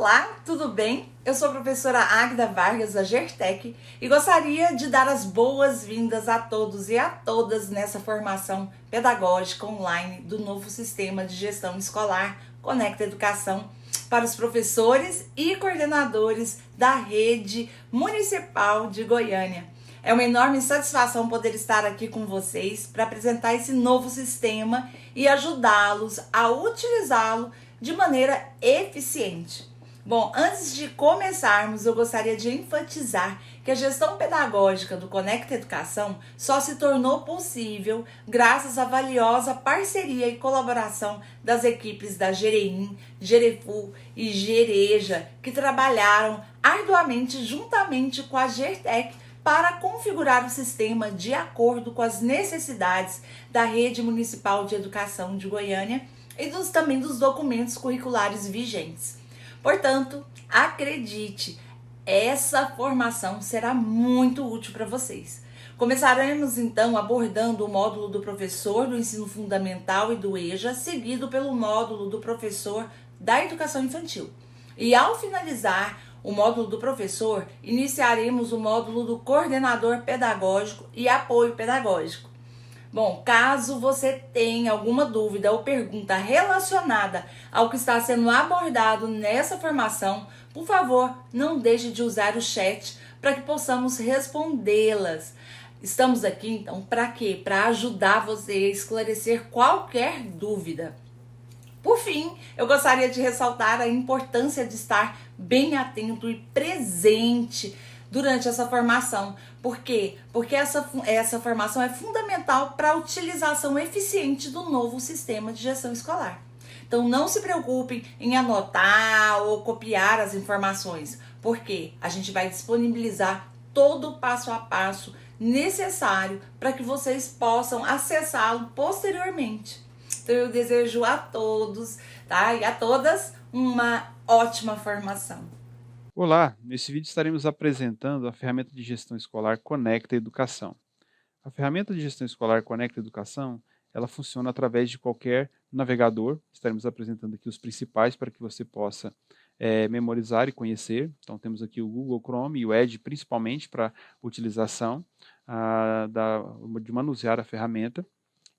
Olá, tudo bem? Eu sou a professora Águida Vargas da Gertec e gostaria de dar as boas-vindas a todos e a todas nessa formação pedagógica online do novo sistema de gestão escolar Conecta Educação para os professores e coordenadores da rede municipal de Goiânia. É uma enorme satisfação poder estar aqui com vocês para apresentar esse novo sistema e ajudá-los a utilizá-lo de maneira eficiente. Bom, antes de começarmos, eu gostaria de enfatizar que a gestão pedagógica do Conecta Educação só se tornou possível graças à valiosa parceria e colaboração das equipes da Gereim, Gerefu e Gereja, que trabalharam arduamente juntamente com a Gertec para configurar o sistema de acordo com as necessidades da Rede Municipal de Educação de Goiânia e também dos documentos curriculares vigentes. Portanto, acredite, essa formação será muito útil para vocês. Começaremos então abordando o módulo do professor do ensino fundamental e do EJA, seguido pelo módulo do professor da educação infantil. E ao finalizar o módulo do professor, iniciaremos o módulo do coordenador pedagógico e apoio pedagógico. Bom, caso você tenha alguma dúvida ou pergunta relacionada ao que está sendo abordado nessa formação, por favor, não deixe de usar o chat para que possamos respondê-las. Estamos aqui, então, para quê? Para ajudar você a esclarecer qualquer dúvida. Por fim, eu gostaria de ressaltar a importância de estar bem atento e presente durante essa formação. Por quê? Porque essa formação é fundamental para a utilização eficiente do novo sistema de gestão escolar. Então não se preocupem em anotar ou copiar as informações, porque a gente vai disponibilizar todo o passo a passo necessário para que vocês possam acessá-lo posteriormente. Então eu desejo a todos, tá? E a todas uma ótima formação. Olá, nesse vídeo estaremos apresentando a ferramenta de gestão escolar Conecta Educação. A ferramenta de gestão escolar Conecta Educação, ela funciona através de qualquer navegador. Estaremos apresentando aqui os principais para que você possa memorizar e conhecer. Então temos aqui o Google Chrome e o Edge principalmente para utilização de manusear a ferramenta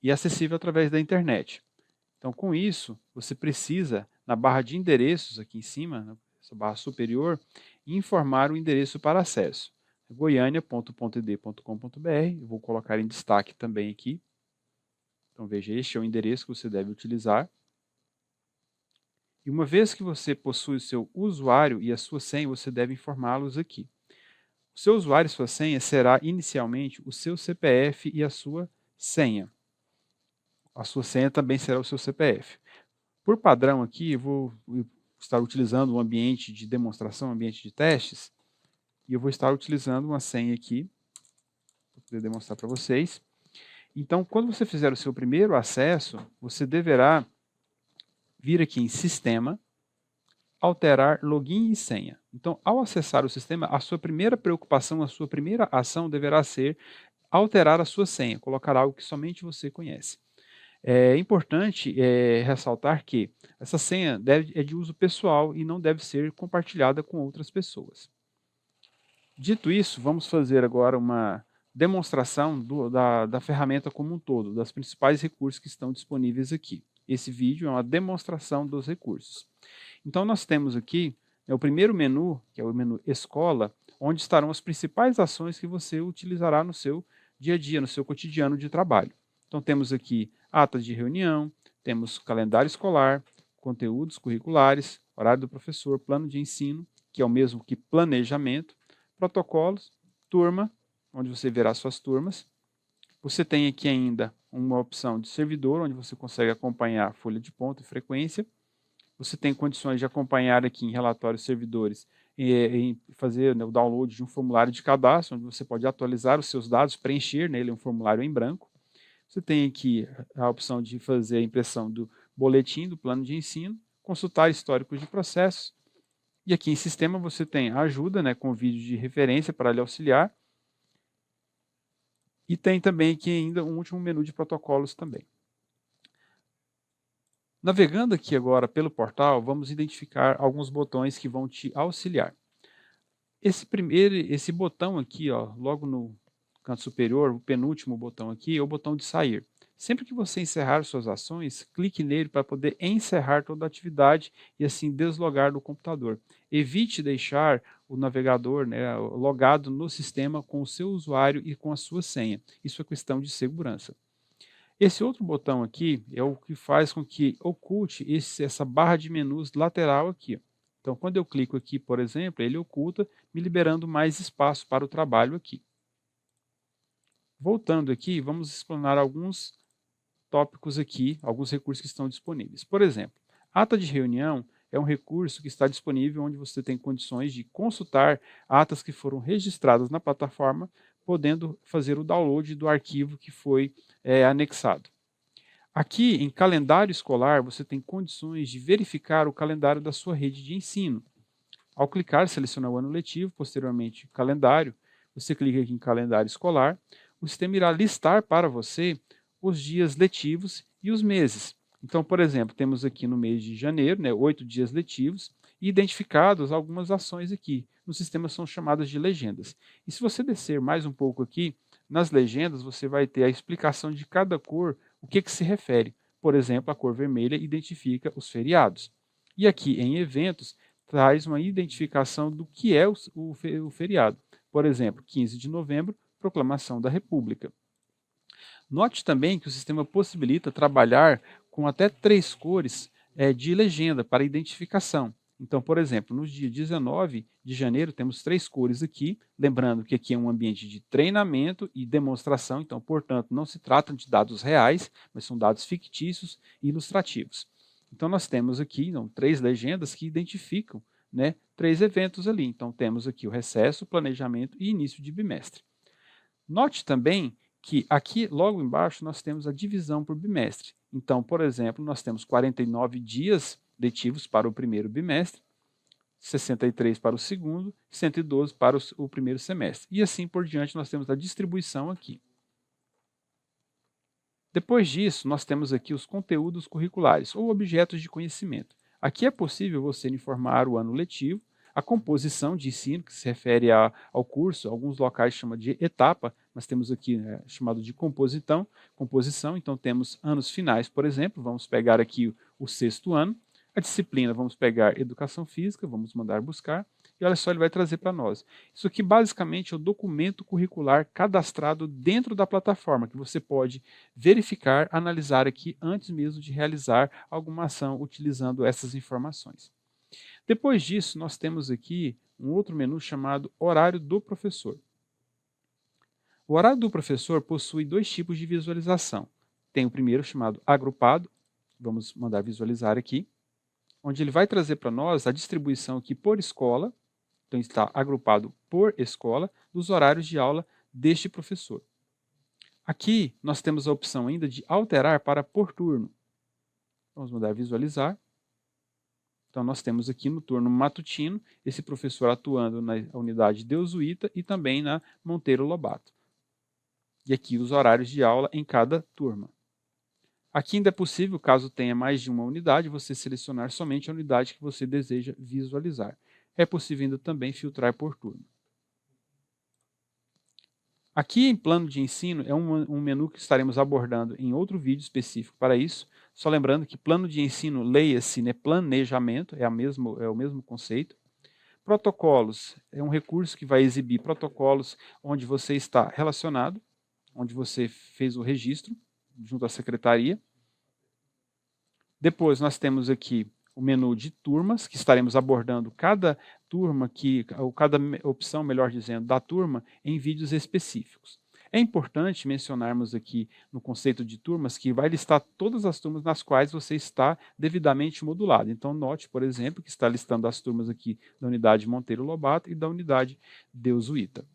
e acessível através da internet. Então com isso, você precisa, na barra de endereços aqui em cima, essa barra superior, informar o endereço para acesso. goiania.ed.com.br, eu vou colocar em destaque também aqui. Então veja, este é o endereço que você deve utilizar. E uma vez que você possui o seu usuário e a sua senha, você deve informá-los aqui. O seu usuário e sua senha será inicialmente o seu CPF e a sua senha. A sua senha também será o seu CPF. Por padrão aqui, eu vou estar utilizando um ambiente de demonstração, um ambiente de testes, e eu vou estar utilizando uma senha aqui, para poder demonstrar para vocês. Então, quando você fizer o seu primeiro acesso, você deverá vir aqui em Sistema, alterar login e senha. Então, ao acessar o sistema, a sua primeira preocupação, a sua primeira ação deverá ser alterar a sua senha, colocar algo que somente você conhece. É importante ressaltar que essa senha é de uso pessoal e não deve ser compartilhada com outras pessoas. Dito isso, vamos fazer agora uma demonstração da ferramenta como um todo, das principais recursos que estão disponíveis aqui. Esse vídeo é uma demonstração dos recursos. Então nós temos aqui o primeiro menu, que é o menu Escola, onde estarão as principais ações que você utilizará no seu dia a dia, no seu cotidiano de trabalho. Então temos aqui atas de reunião, temos calendário escolar, conteúdos curriculares, horário do professor, plano de ensino, que é o mesmo que planejamento, protocolos, turma, onde você verá suas turmas. Você tem aqui ainda uma opção de servidor, onde você consegue acompanhar folha de ponto e frequência. Você tem condições de acompanhar aqui em relatórios servidores e fazer o download de um formulário de cadastro, onde você pode atualizar os seus dados, preencher nele um formulário em branco. Você tem aqui a opção de fazer a impressão do boletim do plano de ensino, consultar históricos de processos. E aqui em sistema você tem a ajuda, com vídeo de referência para lhe auxiliar. E tem também aqui ainda um último menu de protocolos também. Navegando aqui agora pelo portal, vamos identificar alguns botões que vão te auxiliar. Esse botão aqui, ó, logo no canto superior, o penúltimo botão aqui, é o botão de sair. Sempre que você encerrar suas ações, clique nele para poder encerrar toda a atividade e assim deslogar do computador. Evite deixar o navegador, né, logado no sistema com o seu usuário e com a sua senha. Isso é questão de segurança. Esse outro botão aqui é o que faz com que oculte essa barra de menus lateral aqui. Então, quando eu clico aqui, por exemplo, ele oculta, me liberando mais espaço para o trabalho aqui. Voltando aqui, vamos explorar alguns tópicos aqui, alguns recursos que estão disponíveis. Por exemplo, ata de reunião é um recurso que está disponível onde você tem condições de consultar atas que foram registradas na plataforma, podendo fazer o download do arquivo que foi anexado. Aqui, em calendário escolar, você tem condições de verificar o calendário da sua rede de ensino. Ao clicar, selecionar o ano letivo, posteriormente calendário, você clica aqui em calendário escolar, o sistema irá listar para você os dias letivos e os meses. Então, por exemplo, temos aqui no mês de janeiro, né, 8 dias letivos, e identificados algumas ações aqui. No sistema são chamadas de legendas. E se você descer mais um pouco aqui, nas legendas você vai ter a explicação de cada cor, o que se refere. Por exemplo, a cor vermelha identifica os feriados. E aqui em eventos, traz uma identificação do que é o feriado. Por exemplo, 15 de novembro, Proclamação da República. Note também que o sistema possibilita trabalhar com até 3 cores de legenda para identificação. Então, por exemplo, no dia 19 de janeiro temos 3 cores aqui, lembrando que aqui é um ambiente de treinamento e demonstração, então, portanto, não se trata de dados reais, mas são dados fictícios e ilustrativos. Então, nós temos aqui 3 legendas que identificam, né, 3 eventos ali. Então, temos aqui o recesso, planejamento e início de bimestre. Note também que aqui, logo embaixo, nós temos a divisão por bimestre. Então, por exemplo, nós temos 49 dias letivos para o primeiro bimestre, 63 para o segundo, 112 para o primeiro semestre. E assim por diante, nós temos a distribuição aqui. Depois disso, nós temos aqui os conteúdos curriculares, ou objetos de conhecimento. Aqui é possível você informar o ano letivo, a composição de ensino, que se refere ao curso, alguns locais chamam de etapa, mas temos aqui chamado de composição, então temos anos finais, por exemplo, vamos pegar aqui o 6º ano, a disciplina, vamos pegar educação física, vamos mandar buscar, e olha só, ele vai trazer para nós. Isso aqui basicamente é o documento curricular cadastrado dentro da plataforma, que você pode verificar, analisar aqui antes mesmo de realizar alguma ação utilizando essas informações. Depois disso, nós temos aqui um outro menu chamado Horário do Professor. O horário do professor possui 2 tipos de visualização. Tem o primeiro chamado agrupado, vamos mandar visualizar aqui, onde ele vai trazer para nós a distribuição aqui por escola, então está agrupado por escola, dos horários de aula deste professor. Aqui nós temos a opção ainda de alterar para por turno. Vamos mandar visualizar. Então nós temos aqui no turno matutino, esse professor atuando na unidade Deusuíta e também na Monteiro Lobato. E aqui os horários de aula em cada turma. Aqui ainda é possível, caso tenha mais de uma unidade, você selecionar somente a unidade que você deseja visualizar. É possível ainda também filtrar por turno. Aqui em plano de ensino é um menu que estaremos abordando em outro vídeo específico para isso. Só lembrando que plano de ensino, leia-se, né, planejamento, é o mesmo conceito. Protocolos é um recurso que vai exibir protocolos onde você está relacionado, onde você fez o registro junto à secretaria. Depois nós temos aqui o menu de turmas, que estaremos abordando cada turma, ou cada opção, melhor dizendo, da turma em vídeos específicos. É importante mencionarmos aqui no conceito de turmas que vai listar todas as turmas nas quais você está devidamente modulado. Então note, por exemplo, que está listando as turmas aqui da unidade Monteiro Lobato e da unidade Deusuíta.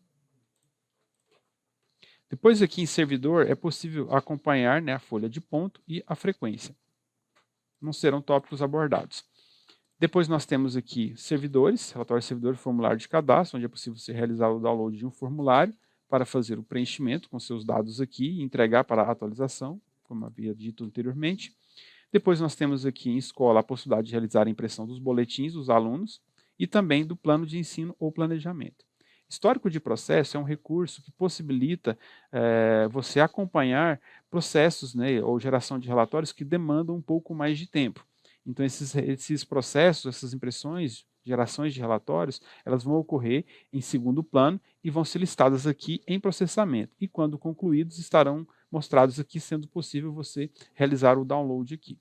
Depois aqui em servidor é possível acompanhar, né, a folha de ponto e a frequência. Não serão tópicos abordados. Depois nós temos aqui servidores, relatório de servidor e formulário de cadastro, onde é possível você realizar o download de um formulário para fazer o preenchimento com seus dados aqui e entregar para a atualização, como havia dito anteriormente. Depois nós temos aqui em escola a possibilidade de realizar a impressão dos boletins dos alunos e também do plano de ensino ou planejamento. Histórico de processo é um recurso que possibilita você acompanhar processos, né, ou geração de relatórios que demandam um pouco mais de tempo. Então, esses processos, essas impressões, gerações de relatórios, elas vão ocorrer em segundo plano e vão ser listadas aqui em processamento. E quando concluídos, estarão mostrados aqui, sendo possível você realizar o download aqui.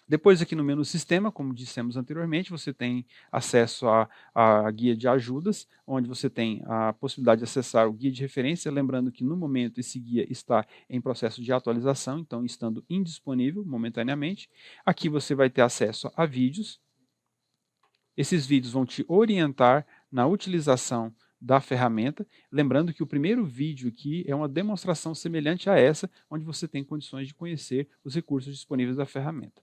Depois aqui no menu Sistema, como dissemos anteriormente, você tem acesso à guia de ajudas, onde você tem a possibilidade de acessar o guia de referência, lembrando que no momento esse guia está em processo de atualização, então estando indisponível momentaneamente. Aqui você vai ter acesso a vídeos. Esses vídeos vão te orientar na utilização da ferramenta, lembrando que o primeiro vídeo aqui é uma demonstração semelhante a essa, onde você tem condições de conhecer os recursos disponíveis da ferramenta.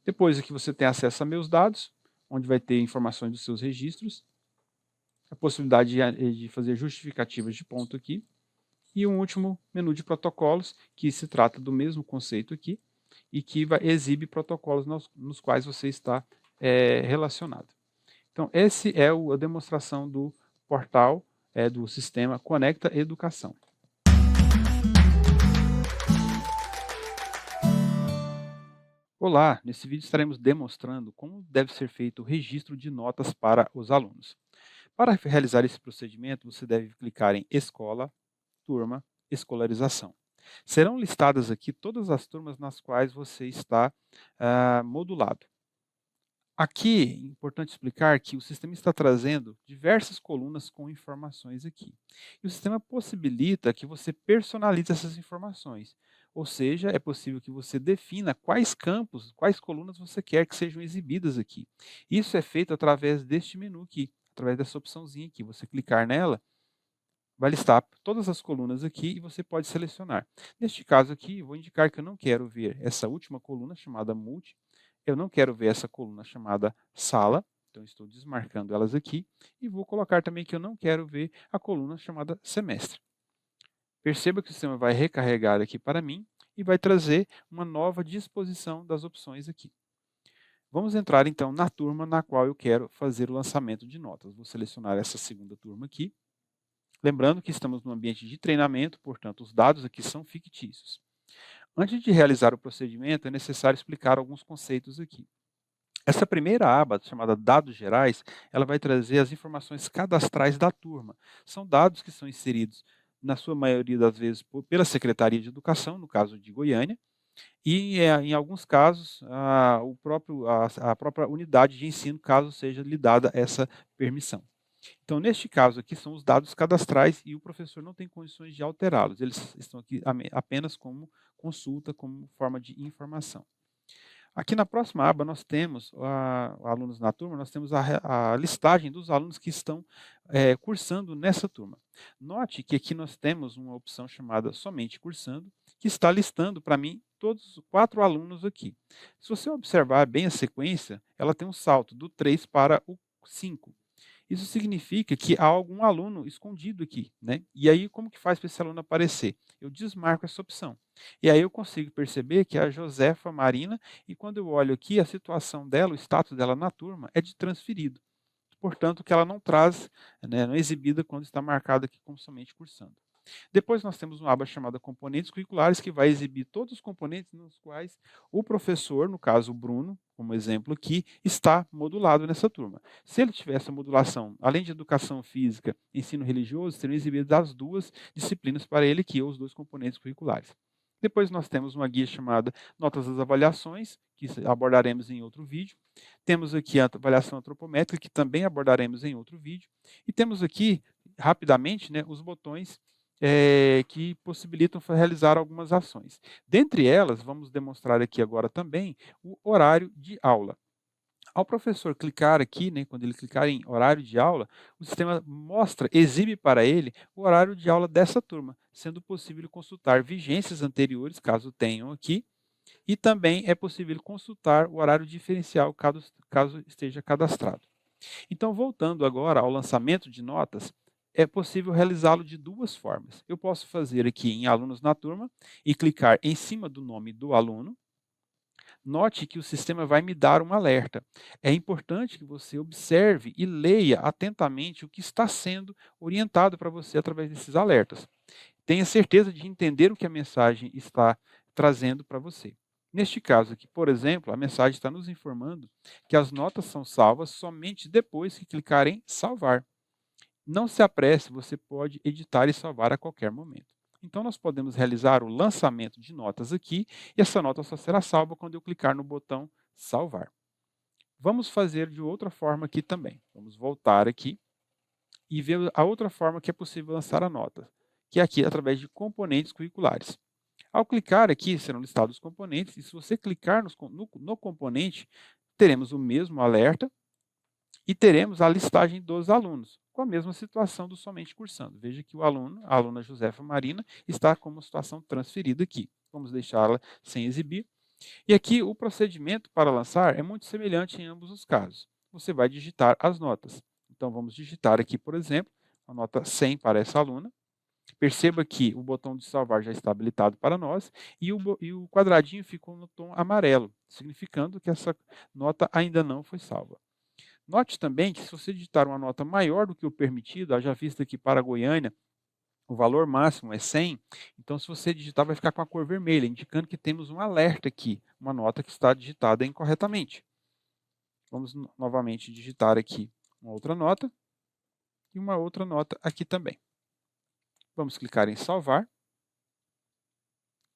Depois aqui você tem acesso a meus dados, onde vai ter informações dos seus registros, a possibilidade de fazer justificativas de ponto aqui, e um último menu de protocolos, que se trata do mesmo conceito aqui, e que exibe protocolos nos quais você está relacionado. Então, essa é a demonstração do portal do sistema Conecta Educação. Olá, nesse vídeo estaremos demonstrando como deve ser feito o registro de notas para os alunos. Para realizar esse procedimento, você deve clicar em Escola, Turma, Escolarização. Serão listadas aqui todas as turmas nas quais você está modulado. Aqui, é importante explicar que o sistema está trazendo diversas colunas com informações aqui. E o sistema possibilita que você personalize essas informações. Ou seja, é possível que você defina quais campos, quais colunas você quer que sejam exibidas aqui. Isso é feito através deste menu aqui, através dessa opçãozinha aqui. Você clicar nela, vai listar todas as colunas aqui e você pode selecionar. Neste caso aqui, vou indicar que eu não quero ver essa última coluna chamada Multi. Eu não quero ver essa coluna chamada Sala, então estou desmarcando elas aqui. E vou colocar também que eu não quero ver a coluna chamada Semestre. Perceba que o sistema vai recarregar aqui para mim e vai trazer uma nova disposição das opções aqui. Vamos entrar então na turma na qual eu quero fazer o lançamento de notas. Vou selecionar essa segunda turma aqui. Lembrando que estamos no ambiente de treinamento, portanto os dados aqui são fictícios. Antes de realizar o procedimento, é necessário explicar alguns conceitos aqui. Essa primeira aba, chamada Dados Gerais, ela vai trazer as informações cadastrais da turma. São dados que são inseridos, na sua maioria das vezes, pela Secretaria de Educação, no caso de Goiânia, e em alguns casos, a própria unidade de ensino, caso seja lhe dada essa permissão. Então, neste caso aqui, são os dados cadastrais e o professor não tem condições de alterá-los. Eles estão aqui apenas como consulta, como forma de informação. Aqui na próxima aba, nós temos, alunos na turma, nós temos a listagem dos alunos que estão cursando nessa turma. Note que aqui nós temos uma opção chamada Somente Cursando, que está listando para mim todos os 4 alunos aqui. Se você observar bem a sequência, ela tem um salto do 3 para o 5. Isso significa que há algum aluno escondido aqui, né? E aí, como que faz para esse aluno aparecer? Eu desmarco essa opção. E aí eu consigo perceber que é a Josefa Marina, e quando eu olho aqui, a situação dela, o status dela na turma é de transferido. Portanto, que ela não traz, né, não é exibida quando está marcada aqui como somente cursando. Depois nós temos uma aba chamada Componentes Curriculares, que vai exibir todos os componentes nos quais o professor, no caso o Bruno, como exemplo aqui, está modulado nessa turma. Se ele tiver essa modulação, além de Educação Física e Ensino Religioso, seriam exibidas as 2 disciplinas para ele aqui, ou os 2 componentes curriculares. Depois nós temos uma guia chamada Notas das Avaliações, que abordaremos em outro vídeo. Temos aqui a avaliação antropométrica, que também abordaremos em outro vídeo. E temos aqui, rapidamente, né, os botões que possibilitam realizar algumas ações. Dentre elas, vamos demonstrar aqui agora também o horário de aula. Ao professor clicar aqui, né, quando ele clicar em horário de aula, o sistema exibe para ele o horário de aula dessa turma, sendo possível consultar vigências anteriores, caso tenham aqui, e também é possível consultar o horário diferencial, caso esteja cadastrado. Então, voltando agora ao lançamento de notas, é possível realizá-lo de 2 formas. Eu posso fazer aqui em Alunos na Turma e clicar em cima do nome do aluno, note que o sistema vai me dar um alerta. É importante que você observe e leia atentamente o que está sendo orientado para você através desses alertas. Tenha certeza de entender o que a mensagem está trazendo para você. Neste caso aqui, por exemplo, a mensagem está nos informando que as notas são salvas somente depois que clicar em salvar. Não se apresse, você pode editar e salvar a qualquer momento. Então, nós podemos realizar o lançamento de notas aqui, e essa nota só será salva quando eu clicar no botão salvar. Vamos fazer de outra forma aqui também. Vamos voltar aqui e ver a outra forma que é possível lançar a nota, que é aqui através de componentes curriculares. Ao clicar aqui, serão listados os componentes, e se você clicar no componente, teremos o mesmo alerta, e teremos a listagem dos alunos, com a mesma situação do somente cursando. Veja que a aluna Josefa Marina, está com uma situação transferida aqui. Vamos deixá-la sem exibir. E aqui o procedimento para lançar é muito semelhante em ambos os casos. Você vai digitar as notas. Então vamos digitar aqui, por exemplo, a nota 100 para essa aluna. Perceba que o botão de salvar já está habilitado para nós e o quadradinho ficou no tom amarelo, significando que essa nota ainda não foi salva. Note também que se você digitar uma nota maior do que o permitido, haja vista que para Goiânia o valor máximo é 100, então se você digitar vai ficar com a cor vermelha, indicando que temos um alerta aqui, uma nota que está digitada incorretamente. Vamos novamente digitar aqui uma outra nota e uma outra nota aqui também. Vamos clicar em salvar.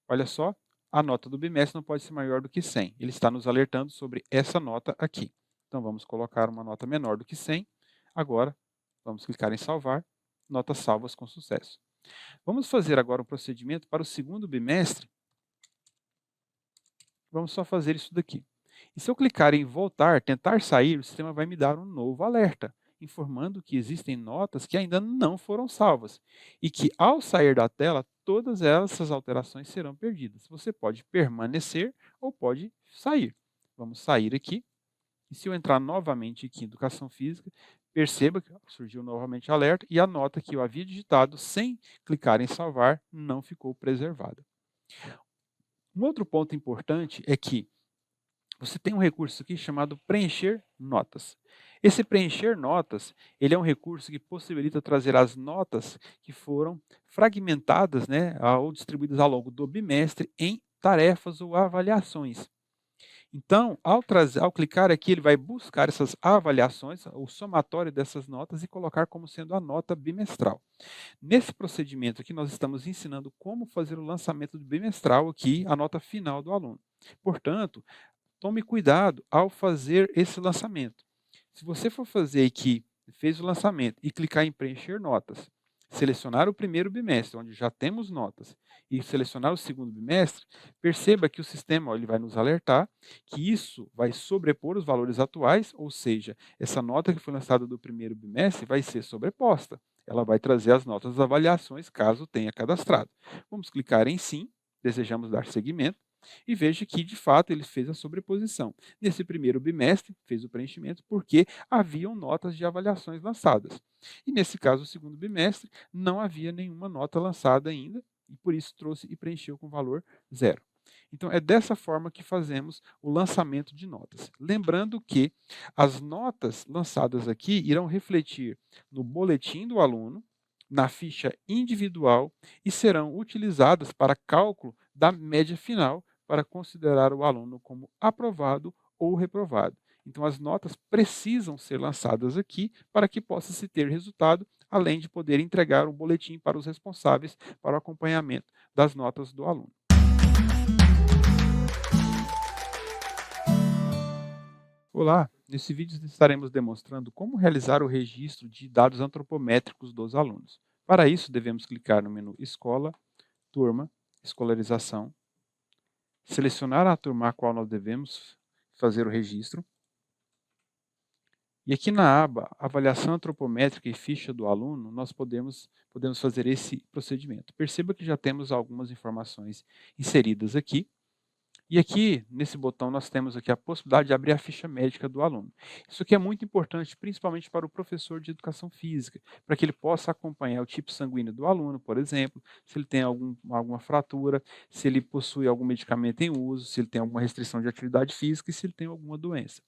Olha só, a nota do bimestre não pode ser maior do que 100. Ele está nos alertando sobre essa nota aqui. Então, vamos colocar uma nota menor do que 100. Agora, vamos clicar em salvar. Notas salvas com sucesso. Vamos fazer agora um procedimento para o segundo bimestre. Vamos só fazer isso daqui. E se eu clicar em voltar, tentar sair, o sistema vai me dar um novo alerta, informando que existem notas que ainda não foram salvas e que, ao sair da tela, todas essas alterações serão perdidas. Você pode permanecer ou pode sair. Vamos sair aqui. E se eu entrar novamente aqui em Educação Física, perceba que surgiu novamente alerta e a nota que eu havia digitado sem clicar em salvar não ficou preservada. Um outro ponto importante é que você tem um recurso aqui chamado preencher notas. Esse preencher notas, ele é um recurso que possibilita trazer as notas que foram fragmentadas, né, ou distribuídas ao longo do bimestre em tarefas ou avaliações. Então, ao clicar aqui, ele vai buscar essas avaliações, o somatório dessas notas e colocar como sendo a nota bimestral. Nesse procedimento aqui, nós estamos ensinando como fazer o lançamento do bimestral aqui, a nota final do aluno. Portanto, tome cuidado ao fazer esse lançamento. Se você for fazer aqui, fez o lançamento e clicar em preencher notas, selecionar o primeiro bimestre, onde já temos notas, e selecionar o segundo bimestre, perceba que o sistema ele vai nos alertar que isso vai sobrepor os valores atuais, ou seja, essa nota que foi lançada do primeiro bimestre vai ser sobreposta. Ela vai trazer as notas das avaliações, caso tenha cadastrado. Vamos clicar em sim, desejamos dar seguimento, e veja que, de fato, ele fez a sobreposição. Nesse primeiro bimestre, fez o preenchimento porque haviam notas de avaliações lançadas. E nesse caso, o segundo bimestre, não havia nenhuma nota lançada ainda, e por isso trouxe e preencheu com valor 0. Então, é dessa forma que fazemos o lançamento de notas. Lembrando que as notas lançadas aqui irão refletir no boletim do aluno, na ficha individual e serão utilizadas para cálculo da média final para considerar o aluno como aprovado ou reprovado. Então, as notas precisam ser lançadas aqui para que possa se ter resultado, além de poder entregar um boletim para os responsáveis para o acompanhamento das notas do aluno. Olá, nesse vídeo estaremos demonstrando como realizar o registro de dados antropométricos dos alunos. Para isso, devemos clicar no menu Escola, Turma, Escolarização, selecionar a turma a qual nós devemos fazer o registro. E aqui na aba Avaliação Antropométrica e Ficha do Aluno, nós podemos fazer esse procedimento. Perceba que já temos algumas informações inseridas aqui. E aqui, nesse botão, nós temos aqui a possibilidade de abrir a ficha médica do aluno. Isso aqui é muito importante, principalmente para o professor de educação física, para que ele possa acompanhar o tipo sanguíneo do aluno, por exemplo, se ele tem alguma fratura, se ele possui algum medicamento em uso, se ele tem alguma restrição de atividade física e se ele tem alguma doença.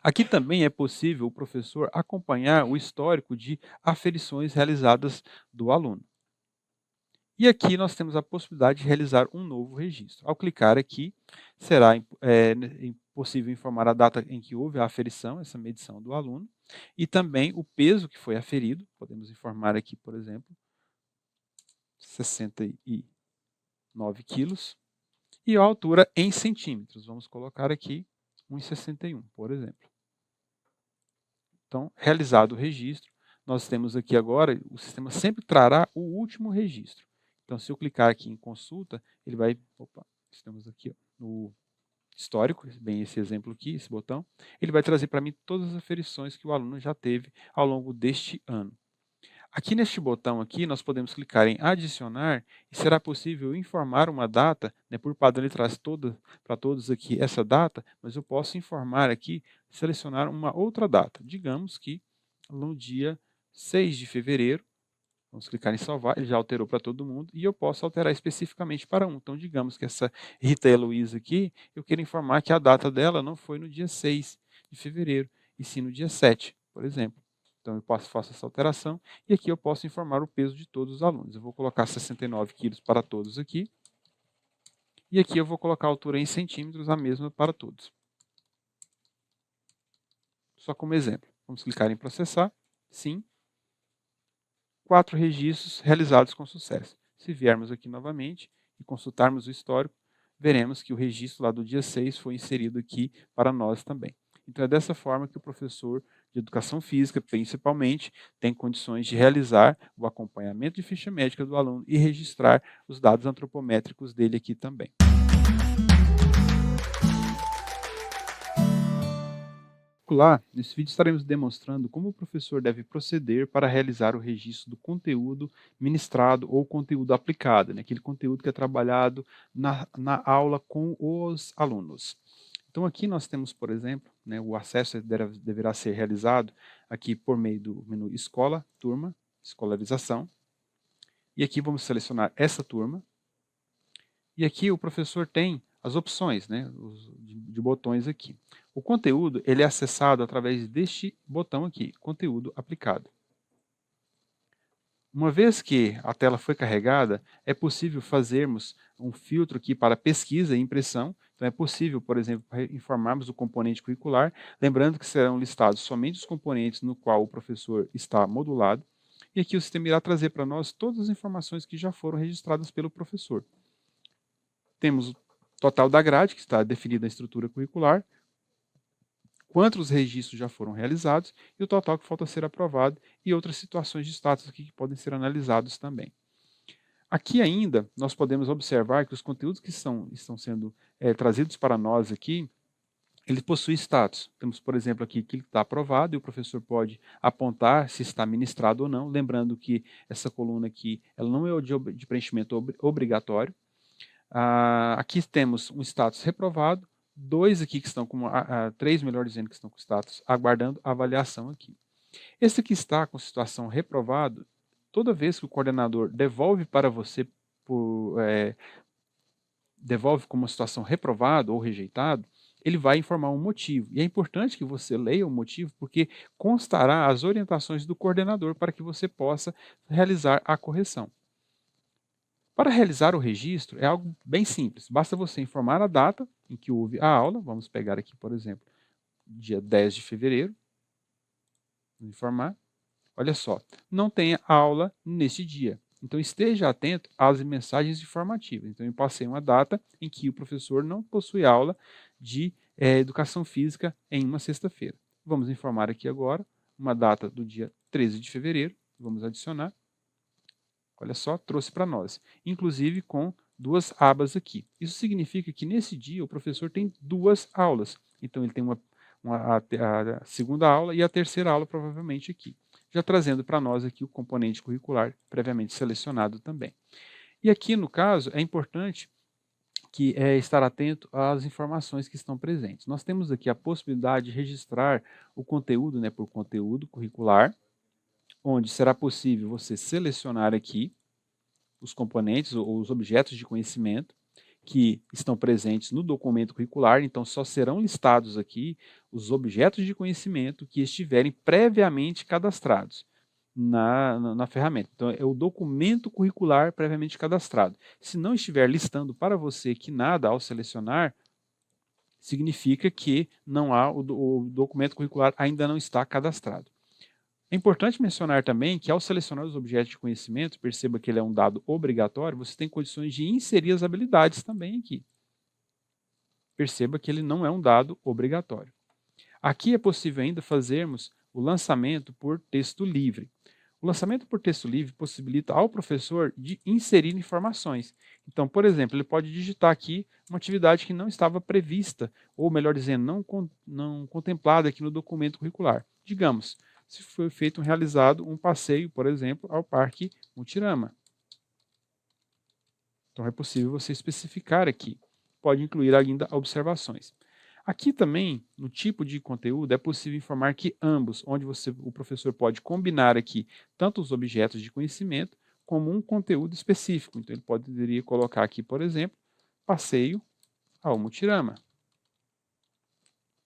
Aqui também é possível o professor acompanhar o histórico de aferições realizadas do aluno. E aqui nós temos a possibilidade de realizar um novo registro. Ao clicar aqui, será possível informar a data em que houve a aferição, essa medição do aluno, e também o peso que foi aferido. Podemos informar aqui, por exemplo, 69 quilos. E a altura em centímetros. Vamos colocar aqui 1,61, por exemplo. Então, realizado o registro, nós temos aqui agora, o sistema sempre trará o último registro. Então, se eu clicar aqui em consulta, ele vai, estamos aqui ó, no histórico, bem esse exemplo aqui, esse botão, ele vai trazer para mim todas as aferições que o aluno já teve ao longo deste ano. Aqui neste botão aqui, nós podemos clicar em adicionar e será possível informar uma data, né, por padrão ele traz para todos aqui essa data, mas eu posso informar aqui, selecionar uma outra data. Digamos que no dia 6 de fevereiro, vamos clicar em salvar, ele já alterou para todo mundo e eu posso alterar especificamente para um. Então, digamos que essa Rita Heloísa aqui, eu quero informar que a data dela não foi no dia 6 de fevereiro, e sim no dia 7, por exemplo. Então, eu faço essa alteração e aqui eu posso informar o peso de todos os alunos. Eu vou colocar 69 quilos para todos aqui. E aqui eu vou colocar a altura em centímetros, a mesma para todos. Só como exemplo. Vamos clicar em processar. Sim. 4 registros realizados com sucesso. Se viermos aqui novamente e consultarmos o histórico, veremos que o registro lá do dia 6 foi inserido aqui para nós também. Então é dessa forma que o professor de educação física, principalmente, tem condições de realizar o acompanhamento de ficha médica do aluno e registrar os dados antropométricos dele aqui também. Lá, nesse vídeo estaremos demonstrando como o professor deve proceder para realizar o registro do conteúdo ministrado ou conteúdo aplicado, né? Aquele conteúdo que é trabalhado na aula com os alunos. Então aqui nós temos, por exemplo, né, o acesso deverá ser realizado aqui por meio do menu Escola, Turma, Escolarização. E aqui vamos selecionar essa turma. E aqui o professor tem as opções, né, de botões aqui. O conteúdo ele é acessado através deste botão aqui, Conteúdo Aplicado. Uma vez que a tela foi carregada, é possível fazermos um filtro aqui para pesquisa e impressão. Então é possível, por exemplo, informarmos o componente curricular, lembrando que serão listados somente os componentes no qual o professor está modulado. E aqui o sistema irá trazer para nós todas as informações que já foram registradas pelo professor. Temos o total da grade, que está definida na estrutura curricular, quantos registros já foram realizados e o total que falta ser aprovado e outras situações de status aqui que podem ser analisados também. Aqui ainda nós podemos observar que os conteúdos que estão sendo trazidos para nós aqui, ele possui status. Temos, por exemplo, aqui que ele está aprovado e o professor pode apontar se está ministrado ou não, lembrando que essa coluna aqui ela não é de preenchimento obrigatório. Aqui temos um status reprovado, 2 aqui que estão com 3 melhor dizendo que estão com status aguardando avaliação aqui. Esse que está com situação reprovado, toda vez que o coordenador devolve para você, devolve como situação reprovado ou rejeitado, ele vai informar um motivo. E é importante que você leia o motivo, porque constará as orientações do coordenador para que você possa realizar a correção. Para realizar o registro é algo bem simples, basta você informar a data em que houve a aula, vamos pegar aqui, por exemplo, dia 10 de fevereiro, vou informar, olha só, não tem aula neste dia, então esteja atento às mensagens informativas. Então eu passei uma data em que o professor não possui aula de educação física em uma sexta-feira. Vamos informar aqui agora uma data do dia 13 de fevereiro, vamos adicionar. Olha só, trouxe para nós, inclusive com 2 abas aqui. Isso significa que nesse dia o professor tem 2 aulas. Então ele tem a segunda aula e a terceira aula provavelmente aqui. Já trazendo para nós aqui o componente curricular previamente selecionado também. E aqui no caso é importante que é estar atento às informações que estão presentes. Nós temos aqui a possibilidade de registrar o conteúdo, né, por conteúdo curricular, onde será possível você selecionar aqui os componentes ou os objetos de conhecimento que estão presentes no documento curricular, então só serão listados aqui os objetos de conhecimento que estiverem previamente cadastrados na ferramenta. Então, é o documento curricular previamente cadastrado. Se não estiver listando para você aqui nada ao selecionar, significa que não há o documento curricular ainda não está cadastrado. É importante mencionar também que ao selecionar os objetos de conhecimento, perceba que ele é um dado obrigatório, você tem condições de inserir as habilidades também aqui. Perceba que ele não é um dado obrigatório. Aqui é possível ainda fazermos o lançamento por texto livre. O lançamento por texto livre possibilita ao professor de inserir informações. Então, por exemplo, ele pode digitar aqui uma atividade que não estava prevista, ou melhor dizendo, não contemplada aqui no documento curricular. Digamos, se foi realizado um passeio, por exemplo, ao Parque Mutirama. Então é possível você especificar aqui. Pode incluir ainda observações. Aqui também, no tipo de conteúdo, é possível informar que ambos, onde o professor pode combinar aqui tanto os objetos de conhecimento como um conteúdo específico. Então ele poderia colocar aqui, por exemplo, passeio ao Mutirama,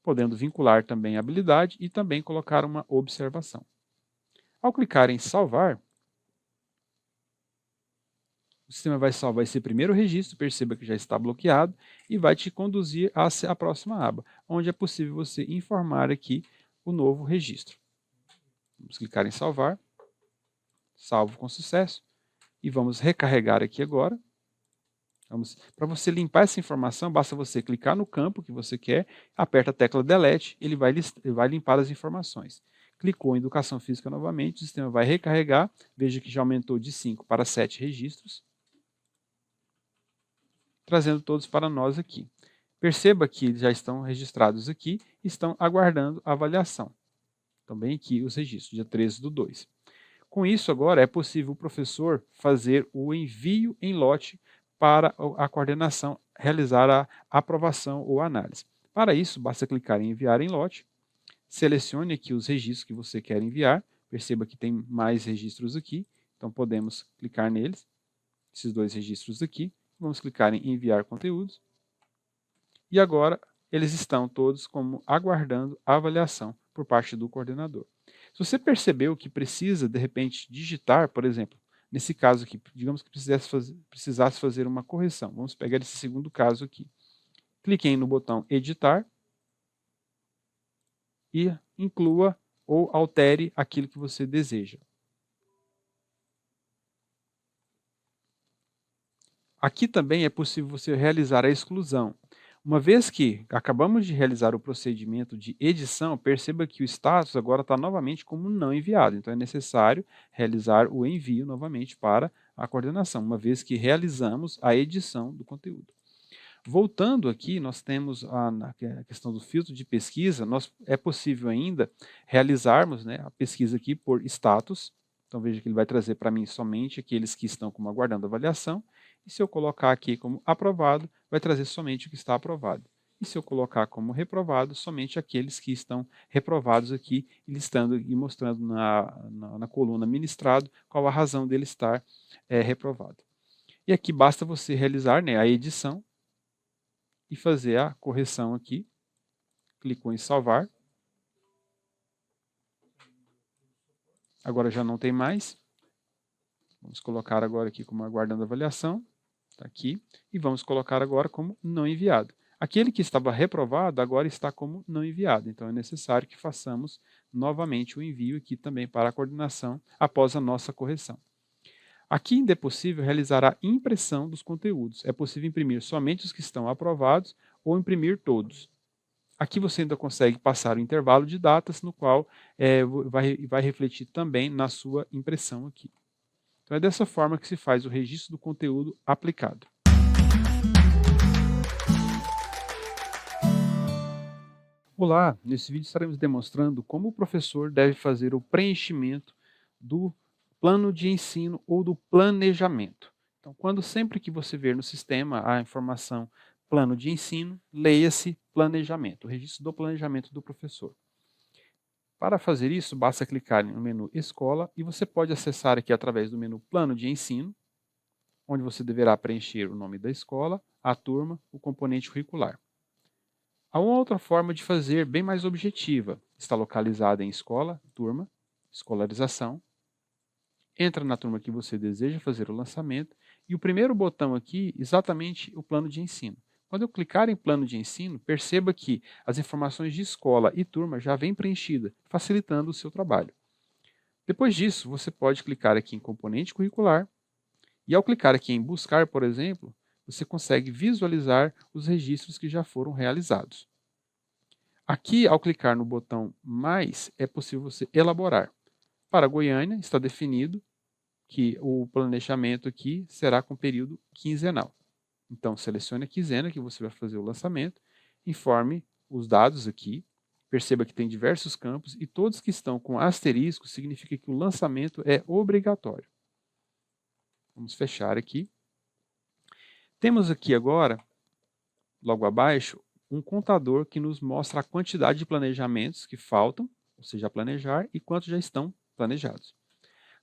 podendo vincular também a habilidade e também colocar uma observação. Ao clicar em salvar, o sistema vai salvar esse primeiro registro, perceba que já está bloqueado, e vai te conduzir à próxima aba, onde é possível você informar aqui o novo registro. Vamos clicar em salvar, salvo com sucesso, e vamos recarregar aqui agora. Para você limpar essa informação, basta você clicar no campo que você quer, aperta a tecla Delete, ele vai limpar as informações. Clicou em Educação Física novamente, o sistema vai recarregar, veja que já aumentou de 5 para 7 registros, trazendo todos para nós aqui. Perceba que eles já estão registrados aqui e estão aguardando a avaliação. Também aqui os registros, dia 13/2. Com isso, agora é possível o professor fazer o envio em lote para a coordenação realizar a aprovação ou análise. Para isso, basta clicar em enviar em lote, selecione aqui os registros que você quer enviar, perceba que tem mais registros aqui, então podemos clicar neles, esses dois registros aqui, vamos clicar em enviar conteúdos, e agora eles estão todos como aguardando a avaliação por parte do coordenador. Se você percebeu que precisa, de repente, digitar, por exemplo, nesse caso aqui, digamos que precisasse fazer uma correção. Vamos pegar esse segundo caso aqui. Clique no botão editar e inclua ou altere aquilo que você deseja. Aqui também é possível você realizar a exclusão. Uma vez que acabamos de realizar o procedimento de edição, perceba que o status agora está novamente como não enviado. Então é necessário realizar o envio novamente para a coordenação, uma vez que realizamos a edição do conteúdo. Voltando aqui, nós temos a questão do filtro de pesquisa, é possível ainda realizarmos, né, a pesquisa aqui por status. Então veja que ele vai trazer para mim somente aqueles que estão como aguardando avaliação. E se eu colocar aqui como aprovado, vai trazer somente o que está aprovado. E se eu colocar como reprovado, somente aqueles que estão reprovados aqui, listando e mostrando na coluna ministrado qual a razão dele estar reprovado. E aqui basta você realizar, né, a edição e fazer a correção aqui. Clicou em salvar. Agora já não tem mais. Vamos colocar agora aqui como aguardando avaliação. Está aqui. E vamos colocar agora como não enviado. Aquele que estava reprovado agora está como não enviado. Então é necessário que façamos novamente o envio aqui também para a coordenação após a nossa correção. Aqui ainda é possível realizar a impressão dos conteúdos. É possível imprimir somente os que estão aprovados ou imprimir todos. Aqui você ainda consegue passar o intervalo de datas, no qual vai refletir também na sua impressão aqui. Então é dessa forma que se faz o registro do conteúdo aplicado. Olá, nesse vídeo estaremos demonstrando como o professor deve fazer o preenchimento do plano de ensino ou do planejamento. Então, sempre que você ver no sistema a informação plano de ensino, leia-se planejamento, o registro do planejamento do professor. Para fazer isso, basta clicar no menu Escola e você pode acessar aqui através do menu Plano de Ensino, onde você deverá preencher o nome da escola, a turma, o componente curricular. Há uma outra forma de fazer bem mais objetiva. Está localizada em Escola, Turma, Escolarização. Entra na turma que você deseja fazer o lançamento e o primeiro botão aqui, exatamente o plano de ensino. Quando eu clicar em plano de ensino, perceba que as informações de escola e turma já vêm preenchidas, facilitando o seu trabalho. Depois disso, você pode clicar aqui em componente curricular e ao clicar aqui em buscar, por exemplo, você consegue visualizar os registros que já foram realizados. Aqui, ao clicar no botão mais, é possível você elaborar. Para Goiânia, está definido que o planejamento aqui será com período quinzenal. Então, selecione a quinzena que você vai fazer o lançamento, informe os dados aqui, perceba que tem diversos campos e todos que estão com asterisco significa que o lançamento é obrigatório. Vamos fechar aqui. Temos aqui agora, logo abaixo, um contador que nos mostra a quantidade de planejamentos que faltam, ou seja, a planejar, e quantos já estão planejados.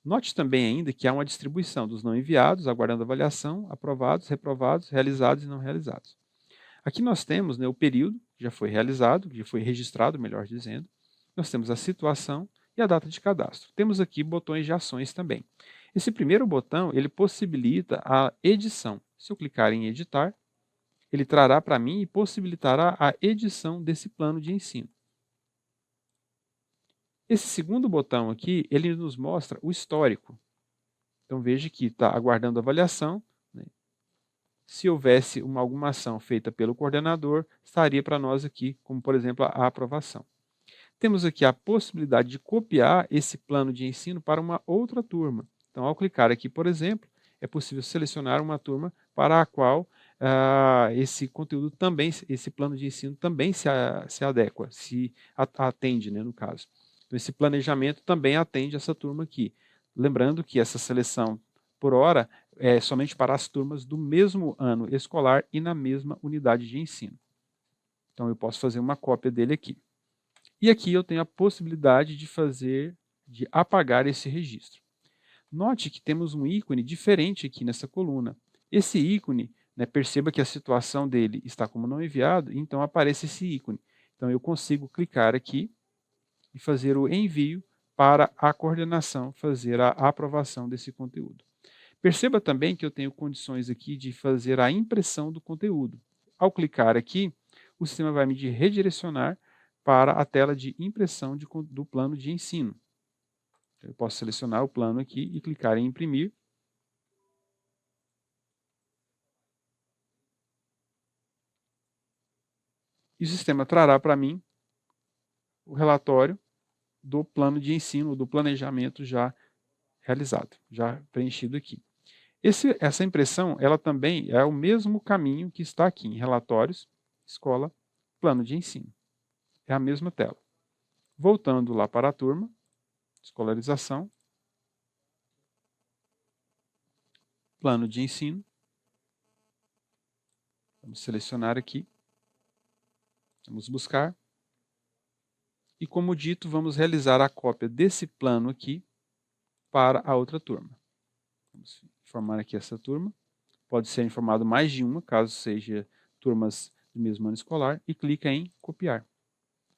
Note também ainda que há uma distribuição dos não enviados, aguardando avaliação, aprovados, reprovados, realizados e não realizados. Aqui nós temos, né, o período que já foi realizado, que já foi registrado, melhor dizendo. Nós temos a situação e a data de cadastro. Temos aqui botões de ações também. Esse primeiro botão, ele possibilita a edição. Se eu clicar em editar, ele trará para mim e possibilitará a edição desse plano de ensino. Esse segundo botão aqui, ele nos mostra o histórico. Então veja que está aguardando avaliação, né? Se houvesse alguma ação feita pelo coordenador, estaria para nós aqui, como por exemplo a aprovação. Temos aqui a possibilidade de copiar esse plano de ensino para uma outra turma. Então ao clicar aqui, por exemplo, é possível selecionar uma turma para a qual esse conteúdo também, esse plano de ensino também se adequa, se atende, né, no caso. Então, esse planejamento também atende essa turma aqui. Lembrando que essa seleção por hora é somente para as turmas do mesmo ano escolar e na mesma unidade de ensino. Então, eu posso fazer uma cópia dele aqui. E aqui eu tenho a possibilidade de apagar esse registro. Note que temos um ícone diferente aqui nessa coluna. Esse ícone, né, perceba que a situação dele está como não enviado, então aparece esse ícone. Então eu consigo clicar aqui e fazer o envio para a coordenação fazer a aprovação desse conteúdo. Perceba também que eu tenho condições aqui de fazer a impressão do conteúdo. Ao clicar aqui, o sistema vai me redirecionar para a tela de impressão do plano de ensino. Eu posso selecionar o plano aqui e clicar em imprimir. E o sistema trará para mim o relatório do plano de ensino, do planejamento já realizado, já preenchido aqui. Essa impressão, ela também é o mesmo caminho que está aqui em relatórios, escola, plano de ensino. É a mesma tela. Voltando lá para a turma, escolarização, plano de ensino. Vamos selecionar aqui. Vamos buscar. E como dito, vamos realizar a cópia desse plano aqui para a outra turma. Vamos informar aqui essa turma. Pode ser informado mais de uma, caso seja turmas do mesmo ano escolar, e clica em copiar.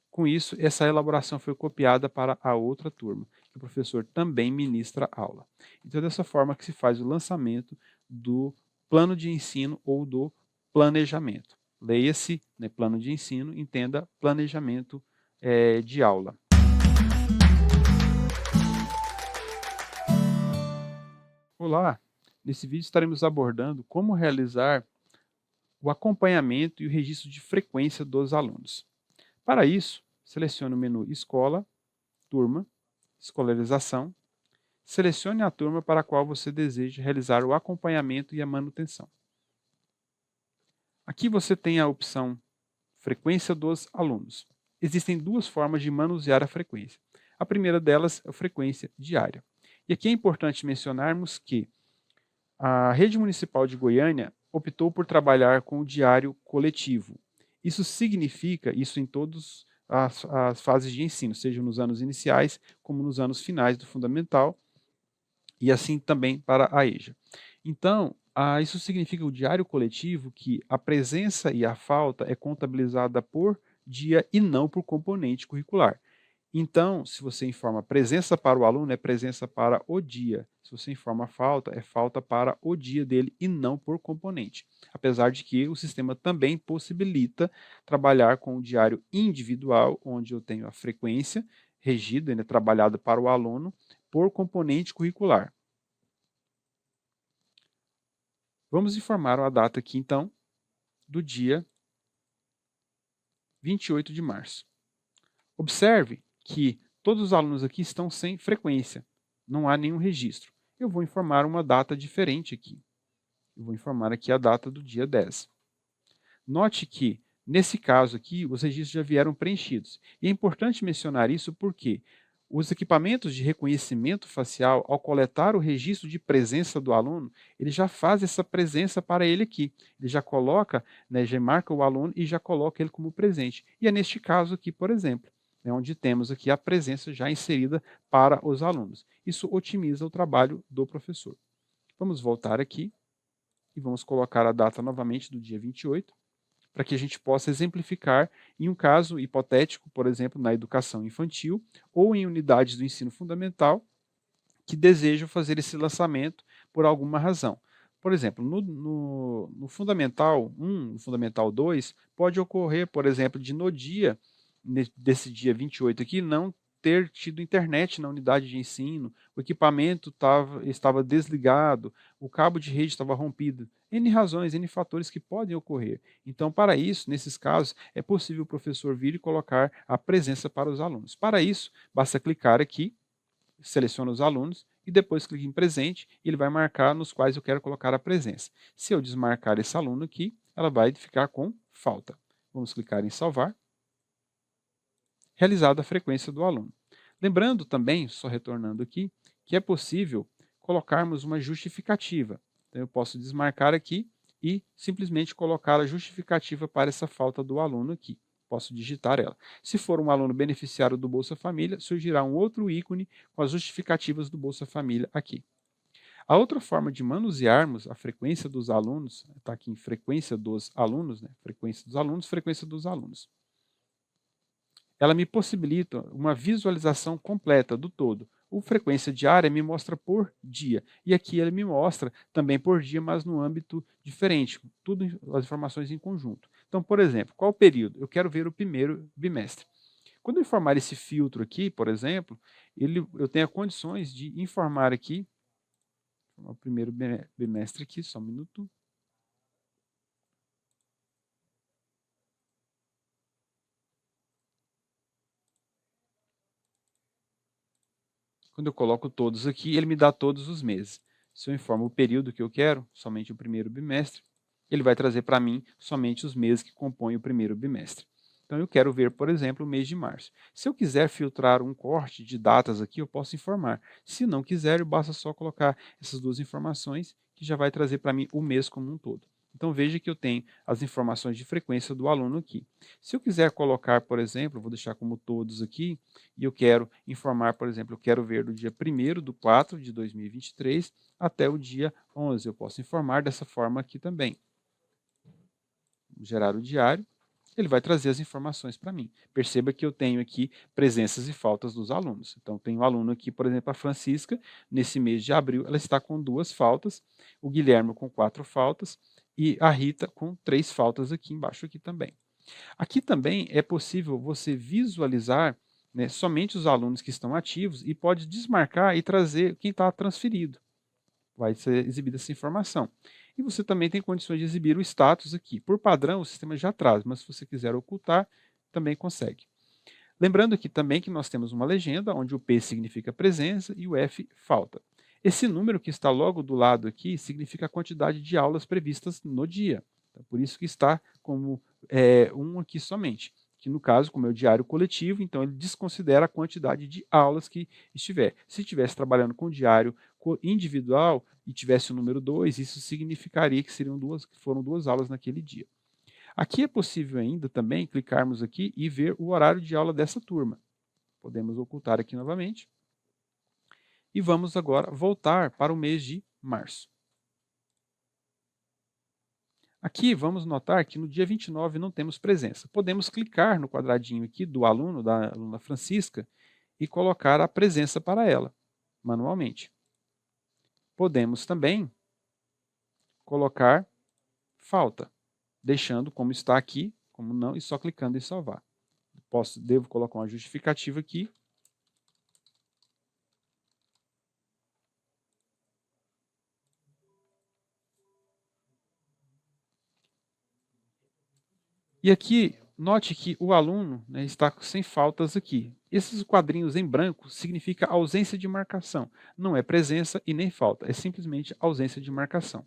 Com isso, essa elaboração foi copiada para a outra turma, que o professor também ministra aula. Então, é dessa forma que se faz o lançamento do plano de ensino ou do planejamento. Leia-se, né, plano de ensino, entenda planejamento de aula. Olá! Nesse vídeo estaremos abordando como realizar o acompanhamento e o registro de frequência dos alunos. Para isso, selecione o menu Escola, Turma, Escolarização. Selecione a turma para a qual você deseja realizar o acompanhamento e a manutenção. Aqui você tem a opção Frequência dos alunos. Existem duas formas de manusear a frequência. A primeira delas é a frequência diária. E aqui é importante mencionarmos que A Rede Municipal de Goiânia optou por trabalhar com o diário coletivo. Isso significa, isso em todas as fases de ensino, seja nos anos iniciais como nos anos finais do fundamental, e assim também para a EJA. Então, isso significa o diário coletivo que a presença e a falta é contabilizada por dia e não por componente curricular. Então, se você informa presença para o aluno, é presença para o dia. Se você informa falta, é falta para o dia dele e não por componente. Apesar de que o sistema também possibilita trabalhar com o diário individual, onde eu tenho a frequência regida, né, trabalhada para o aluno, por componente curricular. Vamos informar a data aqui, então, do dia 28 de março. Observe que todos os alunos aqui estão sem frequência, não há nenhum registro. Eu vou informar uma data diferente aqui. Eu vou informar aqui a data do dia 10. Note que, nesse caso aqui, os registros já vieram preenchidos. E é importante mencionar isso porque os equipamentos de reconhecimento facial, ao coletar o registro de presença do aluno, ele já faz essa presença para ele aqui. Ele já coloca, né, já marca o aluno e já coloca ele como presente. E é neste caso aqui, por exemplo, onde temos aqui a presença já inserida para os alunos. Isso otimiza o trabalho do professor. Vamos voltar aqui e vamos colocar a data novamente do dia 28, para que a gente possa exemplificar em um caso hipotético, por exemplo, na educação infantil ou em unidades do ensino fundamental que desejam fazer esse lançamento por alguma razão. Por exemplo, no Fundamental 1, no Fundamental 2, pode ocorrer, por exemplo, de no dia, desse dia 28 aqui, não ter tido internet na unidade de ensino, o equipamento estava desligado, o cabo de rede estava rompido. N razões, N fatores que podem ocorrer. Então, para isso, nesses casos, é possível o professor vir e colocar a presença para os alunos. Para isso, basta clicar aqui, seleciona os alunos e depois clica em presente e ele vai marcar nos quais eu quero colocar a presença. Se eu desmarcar esse aluno aqui, ela vai ficar com falta. Vamos clicar em salvar. Realizada a frequência do aluno. Lembrando também, só retornando aqui, que é possível colocarmos uma justificativa. Então, eu posso desmarcar aqui e simplesmente colocar a justificativa para essa falta do aluno aqui. Posso digitar ela. Se for um aluno beneficiário do Bolsa Família, surgirá um outro ícone com as justificativas do Bolsa Família aqui. A outra forma de manusearmos a frequência dos alunos, está aqui em frequência dos alunos, né? Frequência dos alunos. Ela me possibilita uma visualização completa do todo. O frequência diária me mostra por dia. E aqui ele me mostra também por dia, mas no âmbito diferente. Tudo as informações em conjunto. Então, por exemplo, qual o período? Eu quero ver o primeiro bimestre. Quando eu informar esse filtro aqui, por exemplo, eu tenho condições de informar aqui, o primeiro bimestre aqui, só um minuto. Quando eu coloco todos aqui, ele me dá todos os meses. Se eu informo o período que eu quero, somente o primeiro bimestre, ele vai trazer para mim somente os meses que compõem o primeiro bimestre. Então, eu quero ver, por exemplo, o mês de março. Se eu quiser filtrar um corte de datas aqui, eu posso informar. Se não quiser, basta só colocar essas duas informações, que já vai trazer para mim o mês como um todo. Então, veja que eu tenho as informações de frequência do aluno aqui. Se eu quiser colocar, por exemplo, vou deixar como todos aqui, e eu quero informar, por exemplo, eu quero ver do dia 1º de 4 de 2023 até o dia 11. Eu posso informar dessa forma aqui também. Vou gerar o diário, ele vai trazer as informações para mim. Perceba que eu tenho aqui presenças e faltas dos alunos. Então, tem um aluno aqui, por exemplo, a Francisca, nesse mês de abril, ela está com 2 faltas, o Guilherme com 4 faltas e a Rita com 3 faltas aqui embaixo aqui também. Aqui também é possível você visualizar, né, somente os alunos que estão ativos e pode desmarcar e trazer quem está transferido. Vai ser exibida essa informação. E você também tem condições de exibir o status aqui. Por padrão, o sistema já traz, mas se você quiser ocultar, também consegue. Lembrando aqui também que nós temos uma legenda, onde o P significa presença e o F falta. Esse número que está logo do lado aqui significa a quantidade de aulas previstas no dia. Então, por isso que está como um aqui somente. Que no caso, como é o diário coletivo, então ele desconsidera a quantidade de aulas que estiver. Se estivesse trabalhando com diário individual e tivesse o número 2, isso significaria que foram duas aulas naquele dia. Aqui é possível ainda também clicarmos aqui e ver o horário de aula dessa turma. Podemos ocultar aqui novamente. E vamos agora voltar para o mês de março. Aqui vamos notar que no dia 29 não temos presença. Podemos clicar no quadradinho aqui do aluno, da aluna Francisca, e colocar a presença para ela, manualmente. Podemos também colocar falta, deixando como está aqui, como não, e só clicando em salvar. Devo colocar uma justificativa aqui. E aqui, note que o aluno, né, está sem faltas aqui. Esses quadrinhos em branco significa ausência de marcação. Não é presença e nem falta, é simplesmente ausência de marcação.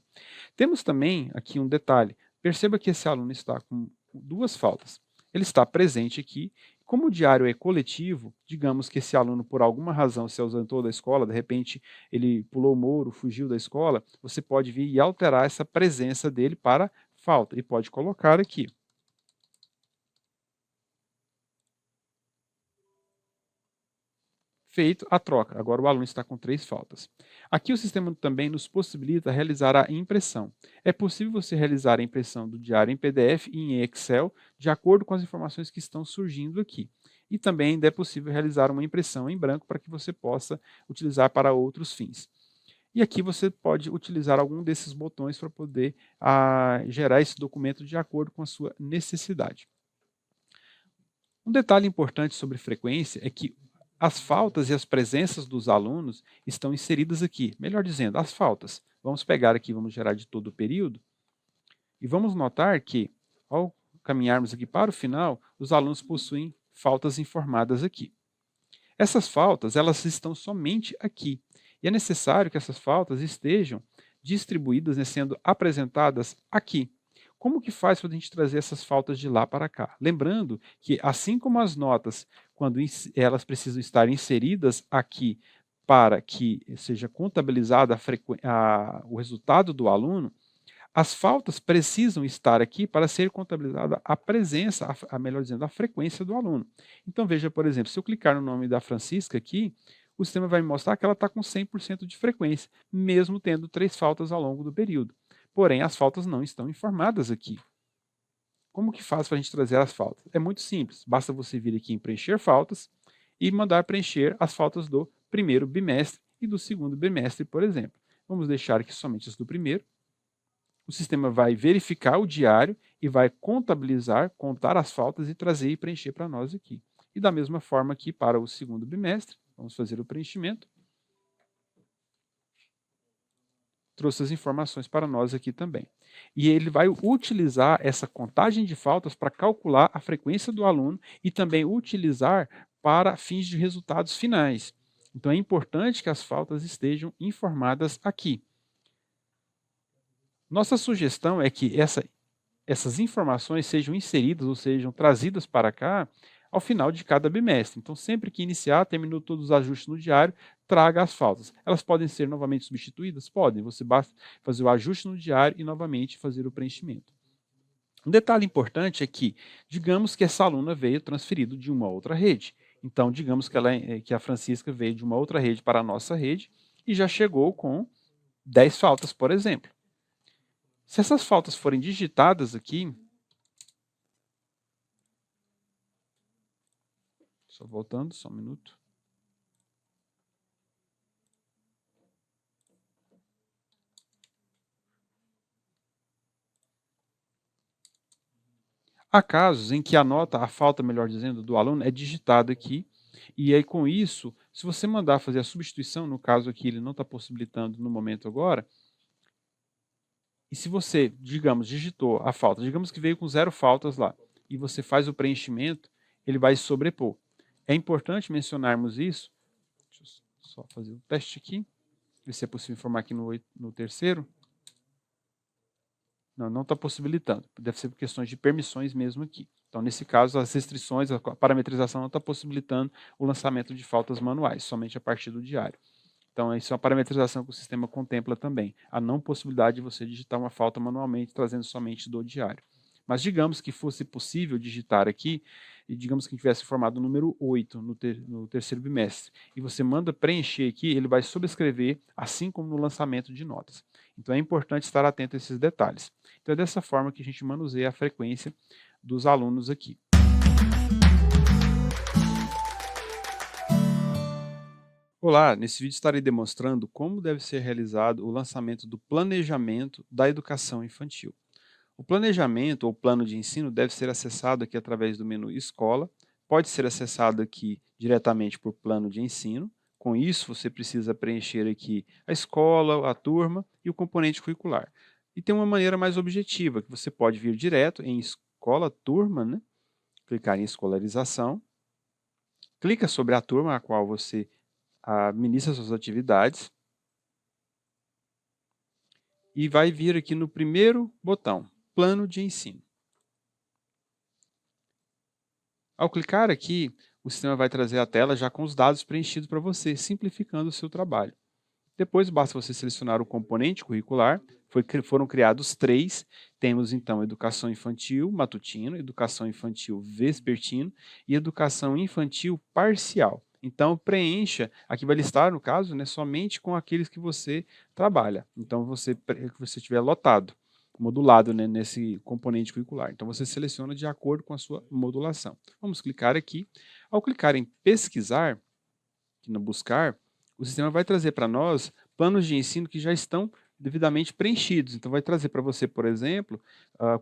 Temos também aqui um detalhe. Perceba que esse aluno está com duas faltas. Ele está presente aqui. Como o diário é coletivo, digamos que esse aluno, por alguma razão, se ausentou da escola, de repente ele pulou o muro, fugiu da escola, você pode vir e alterar essa presença dele para falta. E pode colocar aqui. Feito a troca. Agora o aluno está com 3 faltas. Aqui o sistema também nos possibilita realizar a impressão. É possível você realizar a impressão do diário em PDF e em Excel, de acordo com as informações que estão surgindo aqui. E também ainda é possível realizar uma impressão em branco para que você possa utilizar para outros fins. E aqui você pode utilizar algum desses botões para poder gerar esse documento de acordo com a sua necessidade. Um detalhe importante sobre frequência é que as faltas e as presenças dos alunos estão inseridas aqui. Melhor dizendo, as faltas. Vamos pegar aqui, vamos gerar de todo o período. E vamos notar que, ao caminharmos aqui para o final, os alunos possuem faltas informadas aqui. Essas faltas, elas estão somente aqui. E é necessário que essas faltas estejam distribuídas, né, sendo apresentadas aqui. Como que faz para a gente trazer essas faltas de lá para cá? Lembrando que, assim como as notas, quando elas precisam estar inseridas aqui para que seja contabilizado o resultado do aluno, as faltas precisam estar aqui para ser contabilizada a presença, melhor dizendo, a frequência do aluno. Então veja, por exemplo, se eu clicar no nome da Francisca aqui, o sistema vai me mostrar que ela está com 100% de frequência, mesmo tendo 3 faltas ao longo do período. Porém, as faltas não estão informadas aqui. Como que faz para a gente trazer as faltas? É muito simples, basta você vir aqui em preencher faltas e mandar preencher as faltas do primeiro bimestre e do segundo bimestre, por exemplo. Vamos deixar aqui somente as do primeiro. O sistema vai verificar o diário e vai contabilizar, contar as faltas e trazer e preencher para nós aqui. E da mesma forma aqui para o segundo bimestre, vamos fazer o preenchimento. Trouxe as informações para nós aqui também. E ele vai utilizar essa contagem de faltas para calcular a frequência do aluno e também utilizar para fins de resultados finais. Então é importante que as faltas estejam informadas aqui. Nossa sugestão é que essas informações sejam inseridas ou sejam trazidas para cá ao final de cada bimestre. Então, sempre que iniciar, terminou todos os ajustes no diário, traga as faltas. Elas podem ser novamente substituídas? Podem. Você basta fazer o ajuste no diário e novamente fazer o preenchimento. Um detalhe importante é que, digamos que essa aluna veio transferido de uma outra rede. Então, digamos que a Francisca veio de uma outra rede para a nossa rede e já chegou com 10 faltas, por exemplo. Se essas faltas forem digitadas aqui, só voltando, só um minuto. Há casos em que a falta, melhor dizendo, do aluno é digitada aqui, e aí com isso, se você mandar fazer a substituição, no caso aqui ele não está possibilitando no momento agora, e se você, digamos, digitou a falta, digamos que veio com 0 faltas lá, e você faz o preenchimento, ele vai sobrepor. É importante mencionarmos isso. Deixa eu só fazer o teste aqui, ver se é possível informar aqui no terceiro. Não está possibilitando. Deve ser por questões de permissões mesmo aqui. Então, nesse caso, as restrições, a parametrização não está possibilitando o lançamento de faltas manuais, somente a partir do diário. Então, isso é uma parametrização que o sistema contempla também, a não possibilidade de você digitar uma falta manualmente, trazendo somente do diário. Mas digamos que fosse possível digitar aqui, e digamos que tivesse formado o número 8 no terceiro bimestre, e você manda preencher aqui, ele vai sobrescrever, assim como no lançamento de notas. Então é importante estar atento a esses detalhes. Então é dessa forma que a gente manuseia a frequência dos alunos aqui. Olá, nesse vídeo estarei demonstrando como deve ser realizado o lançamento do planejamento da educação infantil. O planejamento ou plano de ensino deve ser acessado aqui através do menu Escola, pode ser acessado aqui diretamente por plano de ensino. Com isso, você precisa preencher aqui a escola, a turma e o componente curricular. E tem uma maneira mais objetiva, que você pode vir direto em Escola, Turma, né? Clicar em Escolarização, clica sobre a turma a qual você ministra suas atividades e vai vir aqui no primeiro botão, Plano de Ensino. Ao clicar aqui, o sistema vai trazer a tela já com os dados preenchidos para você, simplificando o seu trabalho. Depois, basta você selecionar o componente curricular, foram criados 3, temos então educação infantil matutino, educação infantil vespertino e educação infantil parcial. Então, preencha, aqui vai listar, no caso, né, somente com aqueles que você trabalha. Então, que você tiver lotado, modulado, né, nesse componente curricular. Então, você seleciona de acordo com a sua modulação. Vamos clicar aqui. Ao clicar em pesquisar, aqui no buscar, o sistema vai trazer para nós planos de ensino que já estão devidamente preenchidos. Então, vai trazer para você, por exemplo,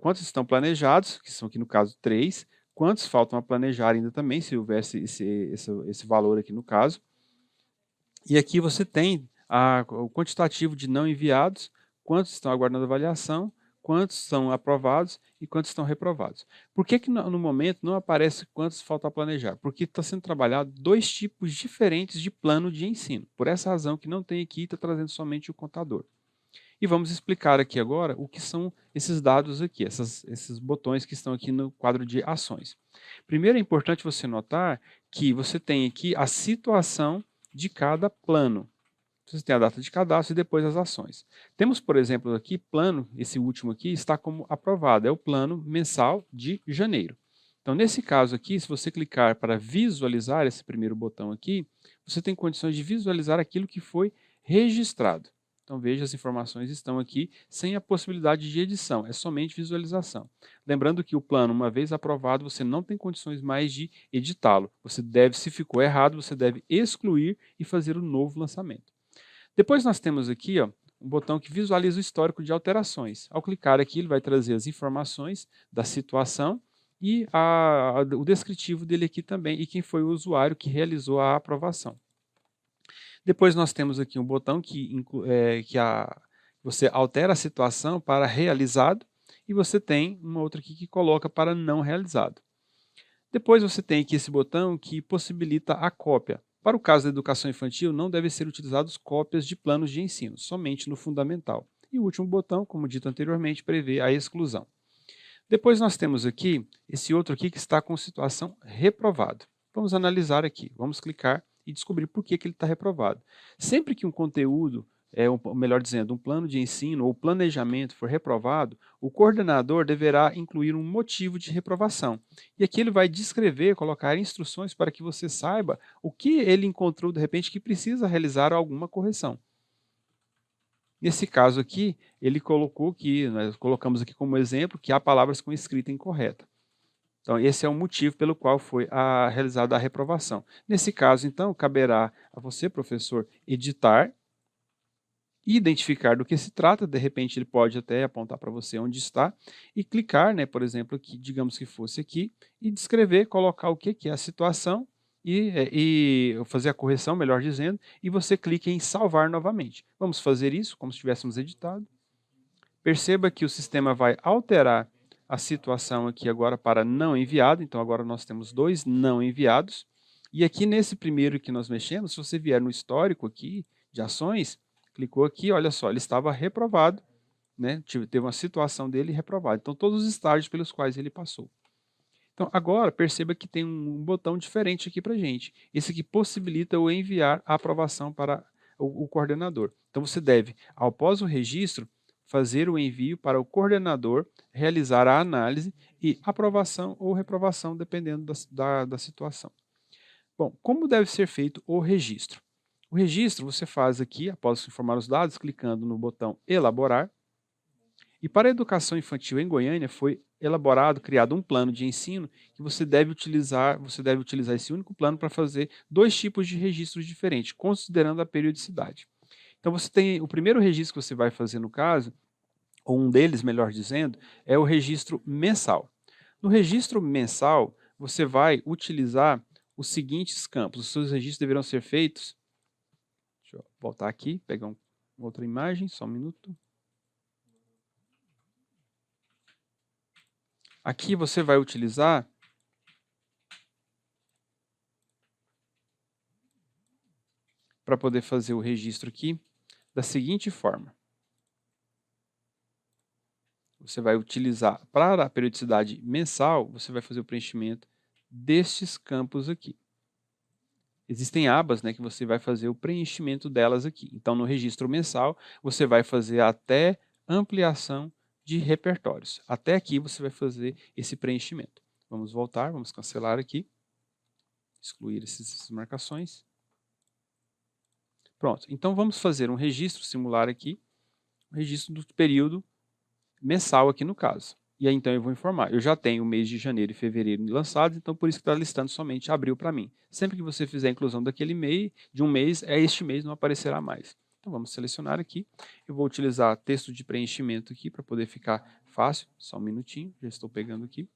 quantos estão planejados, que são aqui no caso 3, quantos faltam a planejar ainda também, se houvesse esse valor aqui no caso. E aqui você tem o quantitativo de não enviados, quantos estão aguardando avaliação, quantos são aprovados e quantos estão reprovados. Por que no momento não aparece quantos faltam a planejar? Porque está sendo trabalhado 2 tipos diferentes de plano de ensino. Por essa razão que não tem aqui, está trazendo somente o contador. E vamos explicar aqui agora o que são esses dados aqui, esses botões que estão aqui no quadro de ações. Primeiro é importante você notar que você tem aqui a situação de cada plano. Você tem a data de cadastro e depois as ações. Temos, por exemplo, aqui plano, esse último aqui está como aprovado, é o plano mensal de janeiro. Então, nesse caso aqui, se você clicar para visualizar esse primeiro botão aqui, você tem condições de visualizar aquilo que foi registrado. Então, veja, as informações estão aqui sem a possibilidade de edição, é somente visualização. Lembrando que o plano, uma vez aprovado, você não tem condições mais de editá-lo. Se ficou errado, você deve excluir e fazer um novo lançamento. Depois nós temos aqui um botão que visualiza o histórico de alterações. Ao clicar aqui, ele vai trazer as informações da situação e o descritivo dele aqui também, e quem foi o usuário que realizou a aprovação. Depois nós temos aqui um botão você altera a situação para realizado, e você tem uma outra aqui que coloca para não realizado. Depois você tem aqui esse botão que possibilita a cópia. Para o caso da educação infantil, não devem ser utilizadas cópias de planos de ensino, somente no fundamental. E o último botão, como dito anteriormente, prevê a exclusão. Depois nós temos aqui esse outro aqui que está com situação reprovado. Vamos analisar aqui, vamos clicar e descobrir por que ele está reprovado. Sempre que um conteúdo, melhor dizendo, um plano de ensino ou planejamento for reprovado, o coordenador deverá incluir um motivo de reprovação. E aqui ele vai descrever, colocar instruções para que você saiba o que ele encontrou de repente que precisa realizar alguma correção. Nesse caso aqui, ele colocou que, nós colocamos aqui como exemplo, que há palavras com escrita incorreta. Então, esse é o motivo pelo qual foi realizada a reprovação. Nesse caso, então, caberá a você, professor, editar, identificar do que se trata, de repente ele pode até apontar para você onde está, e clicar, né, por exemplo, aqui, digamos que fosse aqui, e descrever, colocar o que é a situação, e fazer a correção, melhor dizendo, e você clica em salvar novamente. Vamos fazer isso como se tivéssemos editado. Perceba que o sistema vai alterar a situação aqui agora para não enviado, então agora nós temos 2 não enviados, e aqui nesse primeiro que nós mexemos, se você vier no histórico aqui de ações, clicou aqui, olha só, ele estava reprovado, né? Teve uma situação dele reprovada, então todos os estágios pelos quais ele passou. Então agora perceba que tem um botão diferente aqui para a gente, esse que possibilita o enviar a aprovação para o coordenador. Então você deve, após o registro, fazer o envio para o coordenador realizar a análise e aprovação ou reprovação, dependendo da situação. Bom, como deve ser feito o registro? O registro você faz aqui, após informar os dados, clicando no botão Elaborar. E para a educação infantil em Goiânia foi criado um plano de ensino que você deve utilizar esse único plano para fazer 2 tipos de registros diferentes, considerando a periodicidade. Então você tem o primeiro registro que você vai fazer no caso, ou um deles, melhor dizendo, é o registro mensal. No registro mensal, você vai utilizar os seguintes campos. Os seus registros deverão ser feitos. Deixa eu voltar aqui, pegar outra imagem, só um minuto. Aqui você vai utilizar para poder fazer o registro aqui da seguinte forma. Você vai utilizar para a periodicidade mensal, você vai fazer o preenchimento destes campos aqui. Existem abas, né, que você vai fazer o preenchimento delas aqui. Então, no registro mensal, você vai fazer até ampliação de repertórios. Até aqui você vai fazer esse preenchimento. Vamos voltar, vamos cancelar aqui. Excluir essas marcações. Pronto, então vamos fazer um registro, simular aqui, um registro do período mensal aqui no caso. E aí então eu vou informar, eu já tenho o mês de janeiro e fevereiro lançados, então por isso que está listando somente abril para mim. Sempre que você fizer a inclusão daquele mês, de um mês, este mês não aparecerá mais. Então vamos selecionar aqui, eu vou utilizar texto de preenchimento aqui para poder ficar fácil, só um minutinho, já estou pegando aqui.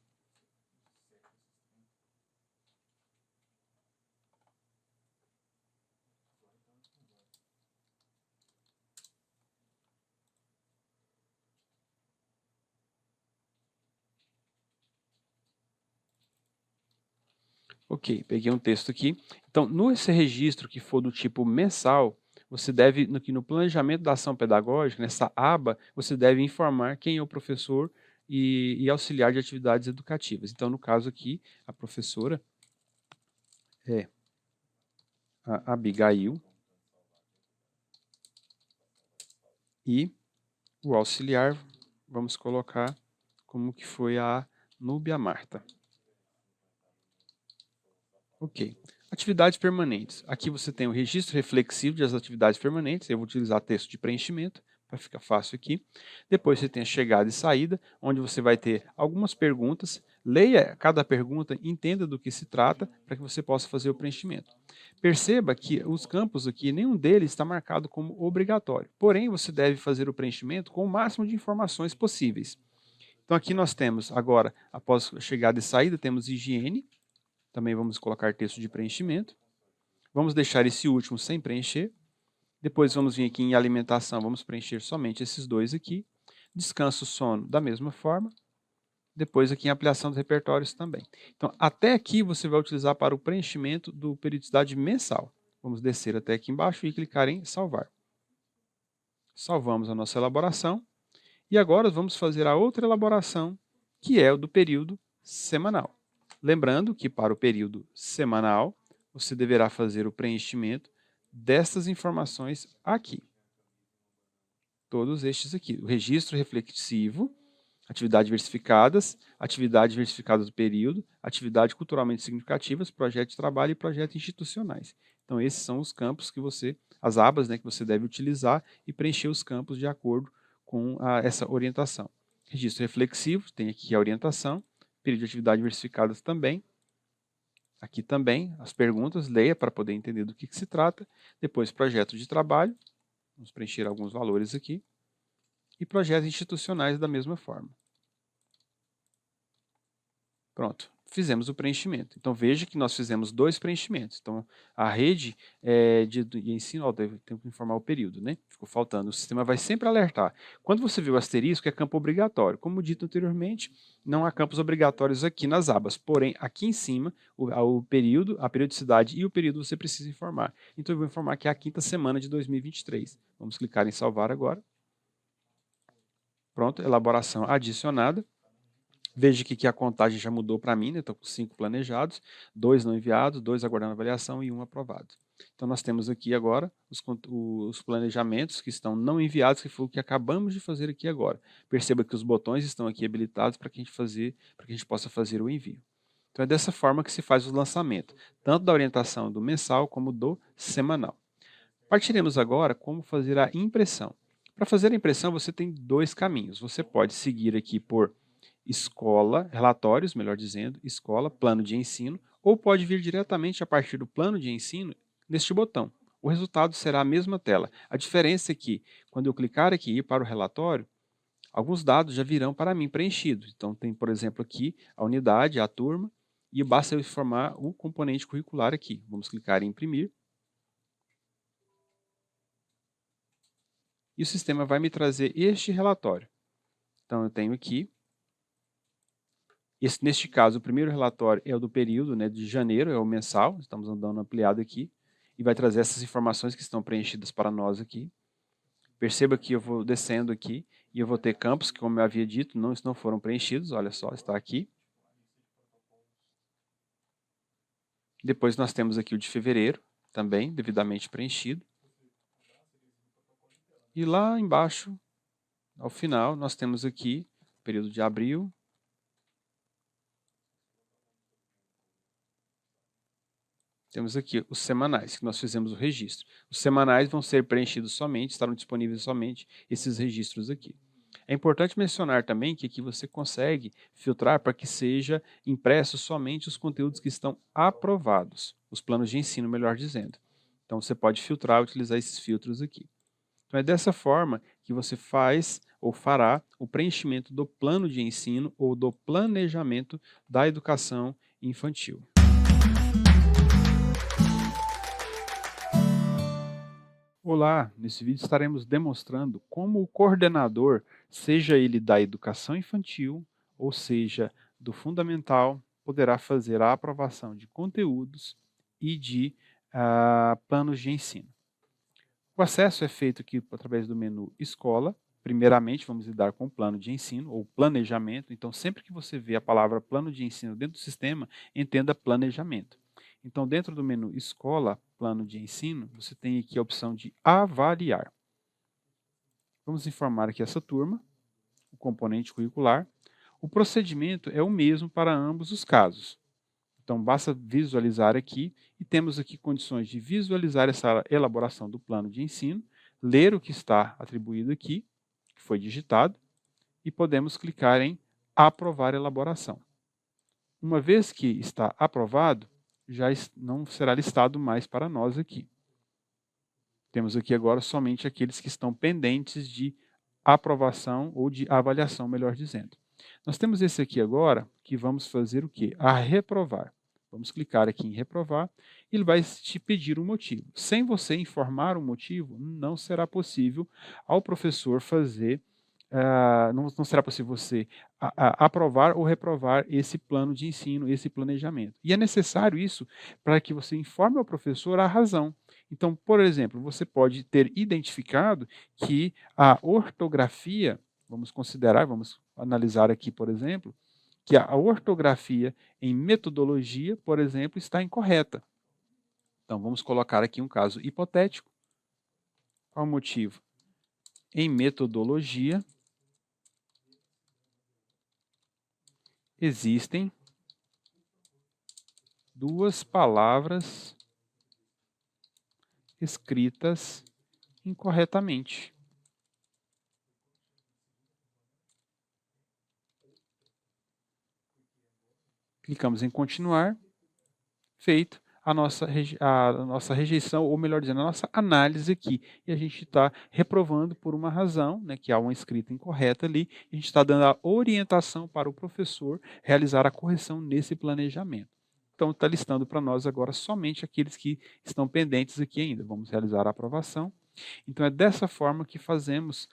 Ok, peguei um texto aqui. Então, nesse registro que for do tipo mensal, você deve, no planejamento da ação pedagógica, nessa aba, você deve informar quem é o professor e auxiliar de atividades educativas. Então, no caso aqui, a professora é a Abigail e o auxiliar, vamos colocar como que foi a Núbia Marta. Ok. Atividades permanentes. Aqui você tem o registro reflexivo das atividades permanentes. Eu vou utilizar texto de preenchimento para ficar fácil aqui. Depois você tem a chegada e saída, onde você vai ter algumas perguntas. Leia cada pergunta, entenda do que se trata, para que você possa fazer o preenchimento. Perceba que os campos aqui, nenhum deles está marcado como obrigatório. Porém, você deve fazer o preenchimento com o máximo de informações possíveis. Então aqui nós temos agora, após a chegada e saída, temos higiene. Também vamos colocar texto de preenchimento. Vamos deixar esse último sem preencher. Depois vamos vir aqui em alimentação, vamos preencher somente esses dois aqui. Descanso, sono, da mesma forma. Depois aqui em ampliação dos repertórios também. Então, até aqui você vai utilizar para o preenchimento do periodicidade mensal. Vamos descer até aqui embaixo e clicar em salvar. Salvamos a nossa elaboração. E agora vamos fazer a outra elaboração, que é o do período semanal. Lembrando que para o período semanal, você deverá fazer o preenchimento destas informações aqui. Todos estes aqui. O registro reflexivo, atividades diversificadas do período, atividades culturalmente significativas, projeto de trabalho e projetos institucionais. Então esses são os campos que as abas, né, que você deve utilizar e preencher os campos de acordo com essa orientação. Registro reflexivo, tem aqui a orientação. Período de atividades diversificadas também. Aqui também as perguntas, leia para poder entender do que se trata. Depois projeto de trabalho, vamos preencher alguns valores aqui. E projetos institucionais da mesma forma. Pronto, fizemos o preenchimento. Então veja que nós fizemos 2 preenchimentos. Então a rede de ensino, tem que informar o período, né? Ficou faltando. O sistema vai sempre alertar. Quando você vê o asterisco, é campo obrigatório. Como dito anteriormente, não há campos obrigatórios aqui nas abas. Porém, aqui em cima, o período, a periodicidade e o período você precisa informar. Então eu vou informar que é a 5ª semana de 2023. Vamos clicar em salvar agora. Pronto, elaboração adicionada. Veja que a contagem já mudou para mim, né? Estou com 5 planejados, 2 não enviados, 2 aguardando avaliação e 1 aprovado. Então, nós temos aqui agora os planejamentos que estão não enviados, que foi o que acabamos de fazer aqui agora. Perceba que os botões estão aqui habilitados para que a gente possa fazer o envio. Então, é dessa forma que se faz o lançamento, tanto da orientação do mensal como do semanal. Partiremos agora como fazer a impressão. Para fazer a impressão, você tem dois caminhos. Você pode seguir aqui por escola, relatórios, melhor dizendo, escola, plano de ensino, ou pode vir diretamente a partir do plano de ensino neste botão. O resultado será a mesma tela. A diferença é que, quando eu clicar aqui e ir para o relatório, alguns dados já virão para mim preenchidos. Então, tem, por exemplo, aqui a unidade, a turma, e basta eu informar o componente curricular aqui. Vamos clicar em imprimir. E o sistema vai me trazer este relatório. Então, eu tenho aqui, neste caso, o primeiro relatório é o do período, né, de janeiro, é o mensal, estamos andando ampliado aqui, e vai trazer essas informações que estão preenchidas para nós aqui. Perceba que eu vou descendo aqui, e eu vou ter campos que, como eu havia dito, não foram preenchidos, olha só, está aqui. Depois nós temos aqui o de fevereiro, também devidamente preenchido. E lá embaixo, ao final, nós temos aqui o período de abril. Temos aqui os semanais, que nós fizemos o registro. Os semanais vão ser preenchidos somente, estarão disponíveis somente esses registros aqui. É importante mencionar também que aqui você consegue filtrar para que seja impresso somente os conteúdos que estão aprovados, os planos de ensino, melhor dizendo. Então você pode filtrar, utilizar esses filtros aqui. Então é dessa forma que você faz ou fará o preenchimento do plano de ensino ou do planejamento da educação infantil. Olá, nesse vídeo estaremos demonstrando como o coordenador, seja ele da educação infantil, ou seja, do fundamental, poderá fazer a aprovação de conteúdos e de planos de ensino. O acesso é feito aqui através do menu Escola. Primeiramente, vamos lidar com o plano de ensino ou planejamento. Então, sempre que você vê a palavra plano de ensino dentro do sistema, entenda planejamento. Então, dentro do menu Escola, Plano de Ensino, você tem aqui a opção de Avaliar. Vamos informar aqui essa turma, o componente curricular. O procedimento é o mesmo para ambos os casos. Então, basta visualizar aqui e temos aqui condições de visualizar essa elaboração do plano de ensino, ler o que está atribuído aqui, que foi digitado, e podemos clicar em Aprovar a elaboração. Uma vez que está aprovado, já não será listado mais para nós aqui. Temos aqui agora somente aqueles que estão pendentes de aprovação ou de avaliação, melhor dizendo. Nós temos esse aqui agora, que vamos fazer o quê? A reprovar. Vamos clicar aqui em reprovar, e ele vai te pedir um motivo. Sem você informar um motivo, não será possível ao professor fazer, não será possível você aprovar ou reprovar esse plano de ensino, esse planejamento. E é necessário isso para que você informe ao professor a razão. Então, por exemplo, você pode ter identificado que a ortografia, vamos analisar aqui, por exemplo, que a ortografia em metodologia, por exemplo, está incorreta. Então, vamos colocar aqui um caso hipotético. Qual o motivo? Em metodologia, existem duas palavras escritas incorretamente. Clicamos em continuar, feito a nossa rejeição, ou melhor dizendo, a nossa análise aqui. E a gente está reprovando por uma razão, né, que há uma escrita incorreta ali, e a gente está dando a orientação para o professor realizar a correção nesse planejamento. Então, está listando para nós agora somente aqueles que estão pendentes aqui ainda. Vamos realizar a aprovação. Então, é dessa forma que fazemos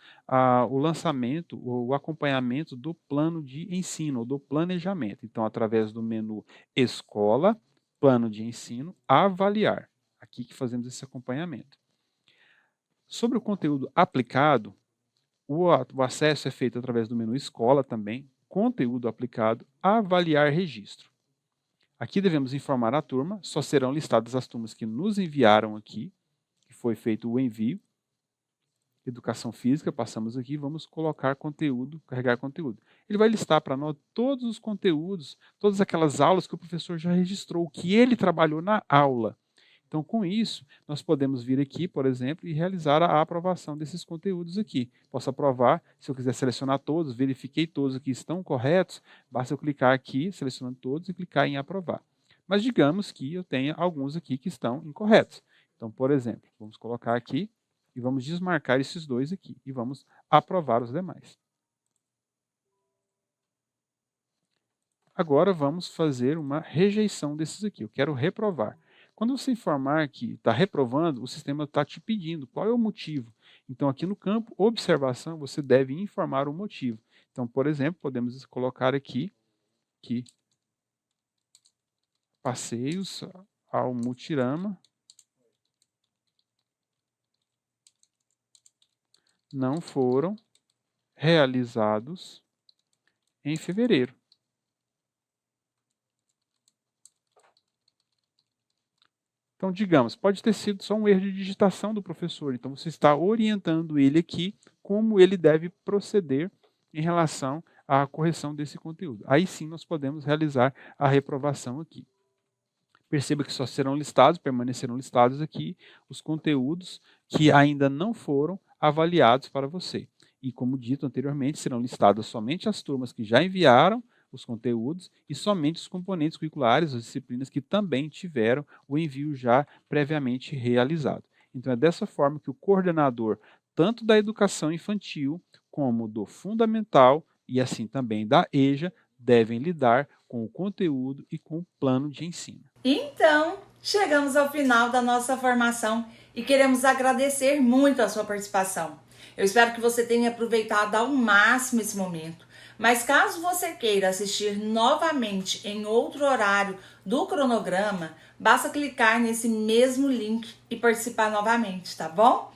o lançamento, o acompanhamento do plano de ensino, do planejamento. Então, através do menu Escola, Plano de Ensino, Avaliar. Aqui que fazemos esse acompanhamento. Sobre o conteúdo aplicado, o acesso é feito através do menu Escola também, Conteúdo aplicado, Avaliar registro. Aqui devemos informar a turma, só serão listadas as turmas que nos enviaram aqui, que foi feito o envio. Educação física, passamos aqui, vamos colocar conteúdo, carregar conteúdo. Ele vai listar para nós todos os conteúdos, todas aquelas aulas que o professor já registrou, que ele trabalhou na aula. Então, com isso, nós podemos vir aqui, por exemplo, e realizar a aprovação desses conteúdos aqui. Posso aprovar, se eu quiser selecionar todos, verifiquei todos aqui estão corretos, basta eu clicar aqui, selecionando todos e clicar em aprovar. Mas digamos que eu tenha alguns aqui que estão incorretos. Então, por exemplo, vamos colocar aqui e vamos desmarcar esses dois aqui e vamos aprovar os demais. Agora vamos fazer uma rejeição desses aqui. Eu quero reprovar. Quando você informar que está reprovando, o sistema está te pedindo qual é o motivo. Então, aqui no campo observação, você deve informar o motivo. Então, por exemplo, podemos colocar aqui que passeios ao Mutirama não foram realizados em fevereiro. Então, digamos, pode ter sido só um erro de digitação do professor. Então, você está orientando ele aqui como ele deve proceder em relação à correção desse conteúdo. Aí sim nós podemos realizar a reprovação aqui. Perceba que só serão listados, permanecerão listados aqui os conteúdos que ainda não foram avaliados para você. E como dito anteriormente, serão listadas somente as turmas que já enviaram os conteúdos e somente os componentes curriculares, as disciplinas que também tiveram o envio já previamente realizado. Então é dessa forma que o coordenador, tanto da educação infantil como do fundamental e assim também da EJA, devem lidar com o conteúdo e com o plano de ensino. Então, chegamos ao final da nossa formação e queremos agradecer muito a sua participação. Eu espero que você tenha aproveitado ao máximo esse momento. Mas caso você queira assistir novamente em outro horário do cronograma, basta clicar nesse mesmo link e participar novamente, tá bom?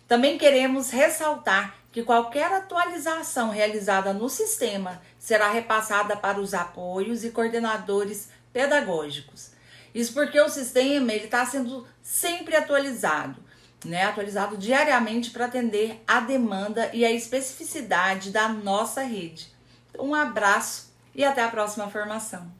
Também queremos ressaltar que qualquer atualização realizada no sistema será repassada para os apoios e coordenadores pedagógicos. Isso porque o sistema está sendo sempre atualizado, atualizado diariamente para atender a demanda e a especificidade da nossa rede. Um abraço e até a próxima formação.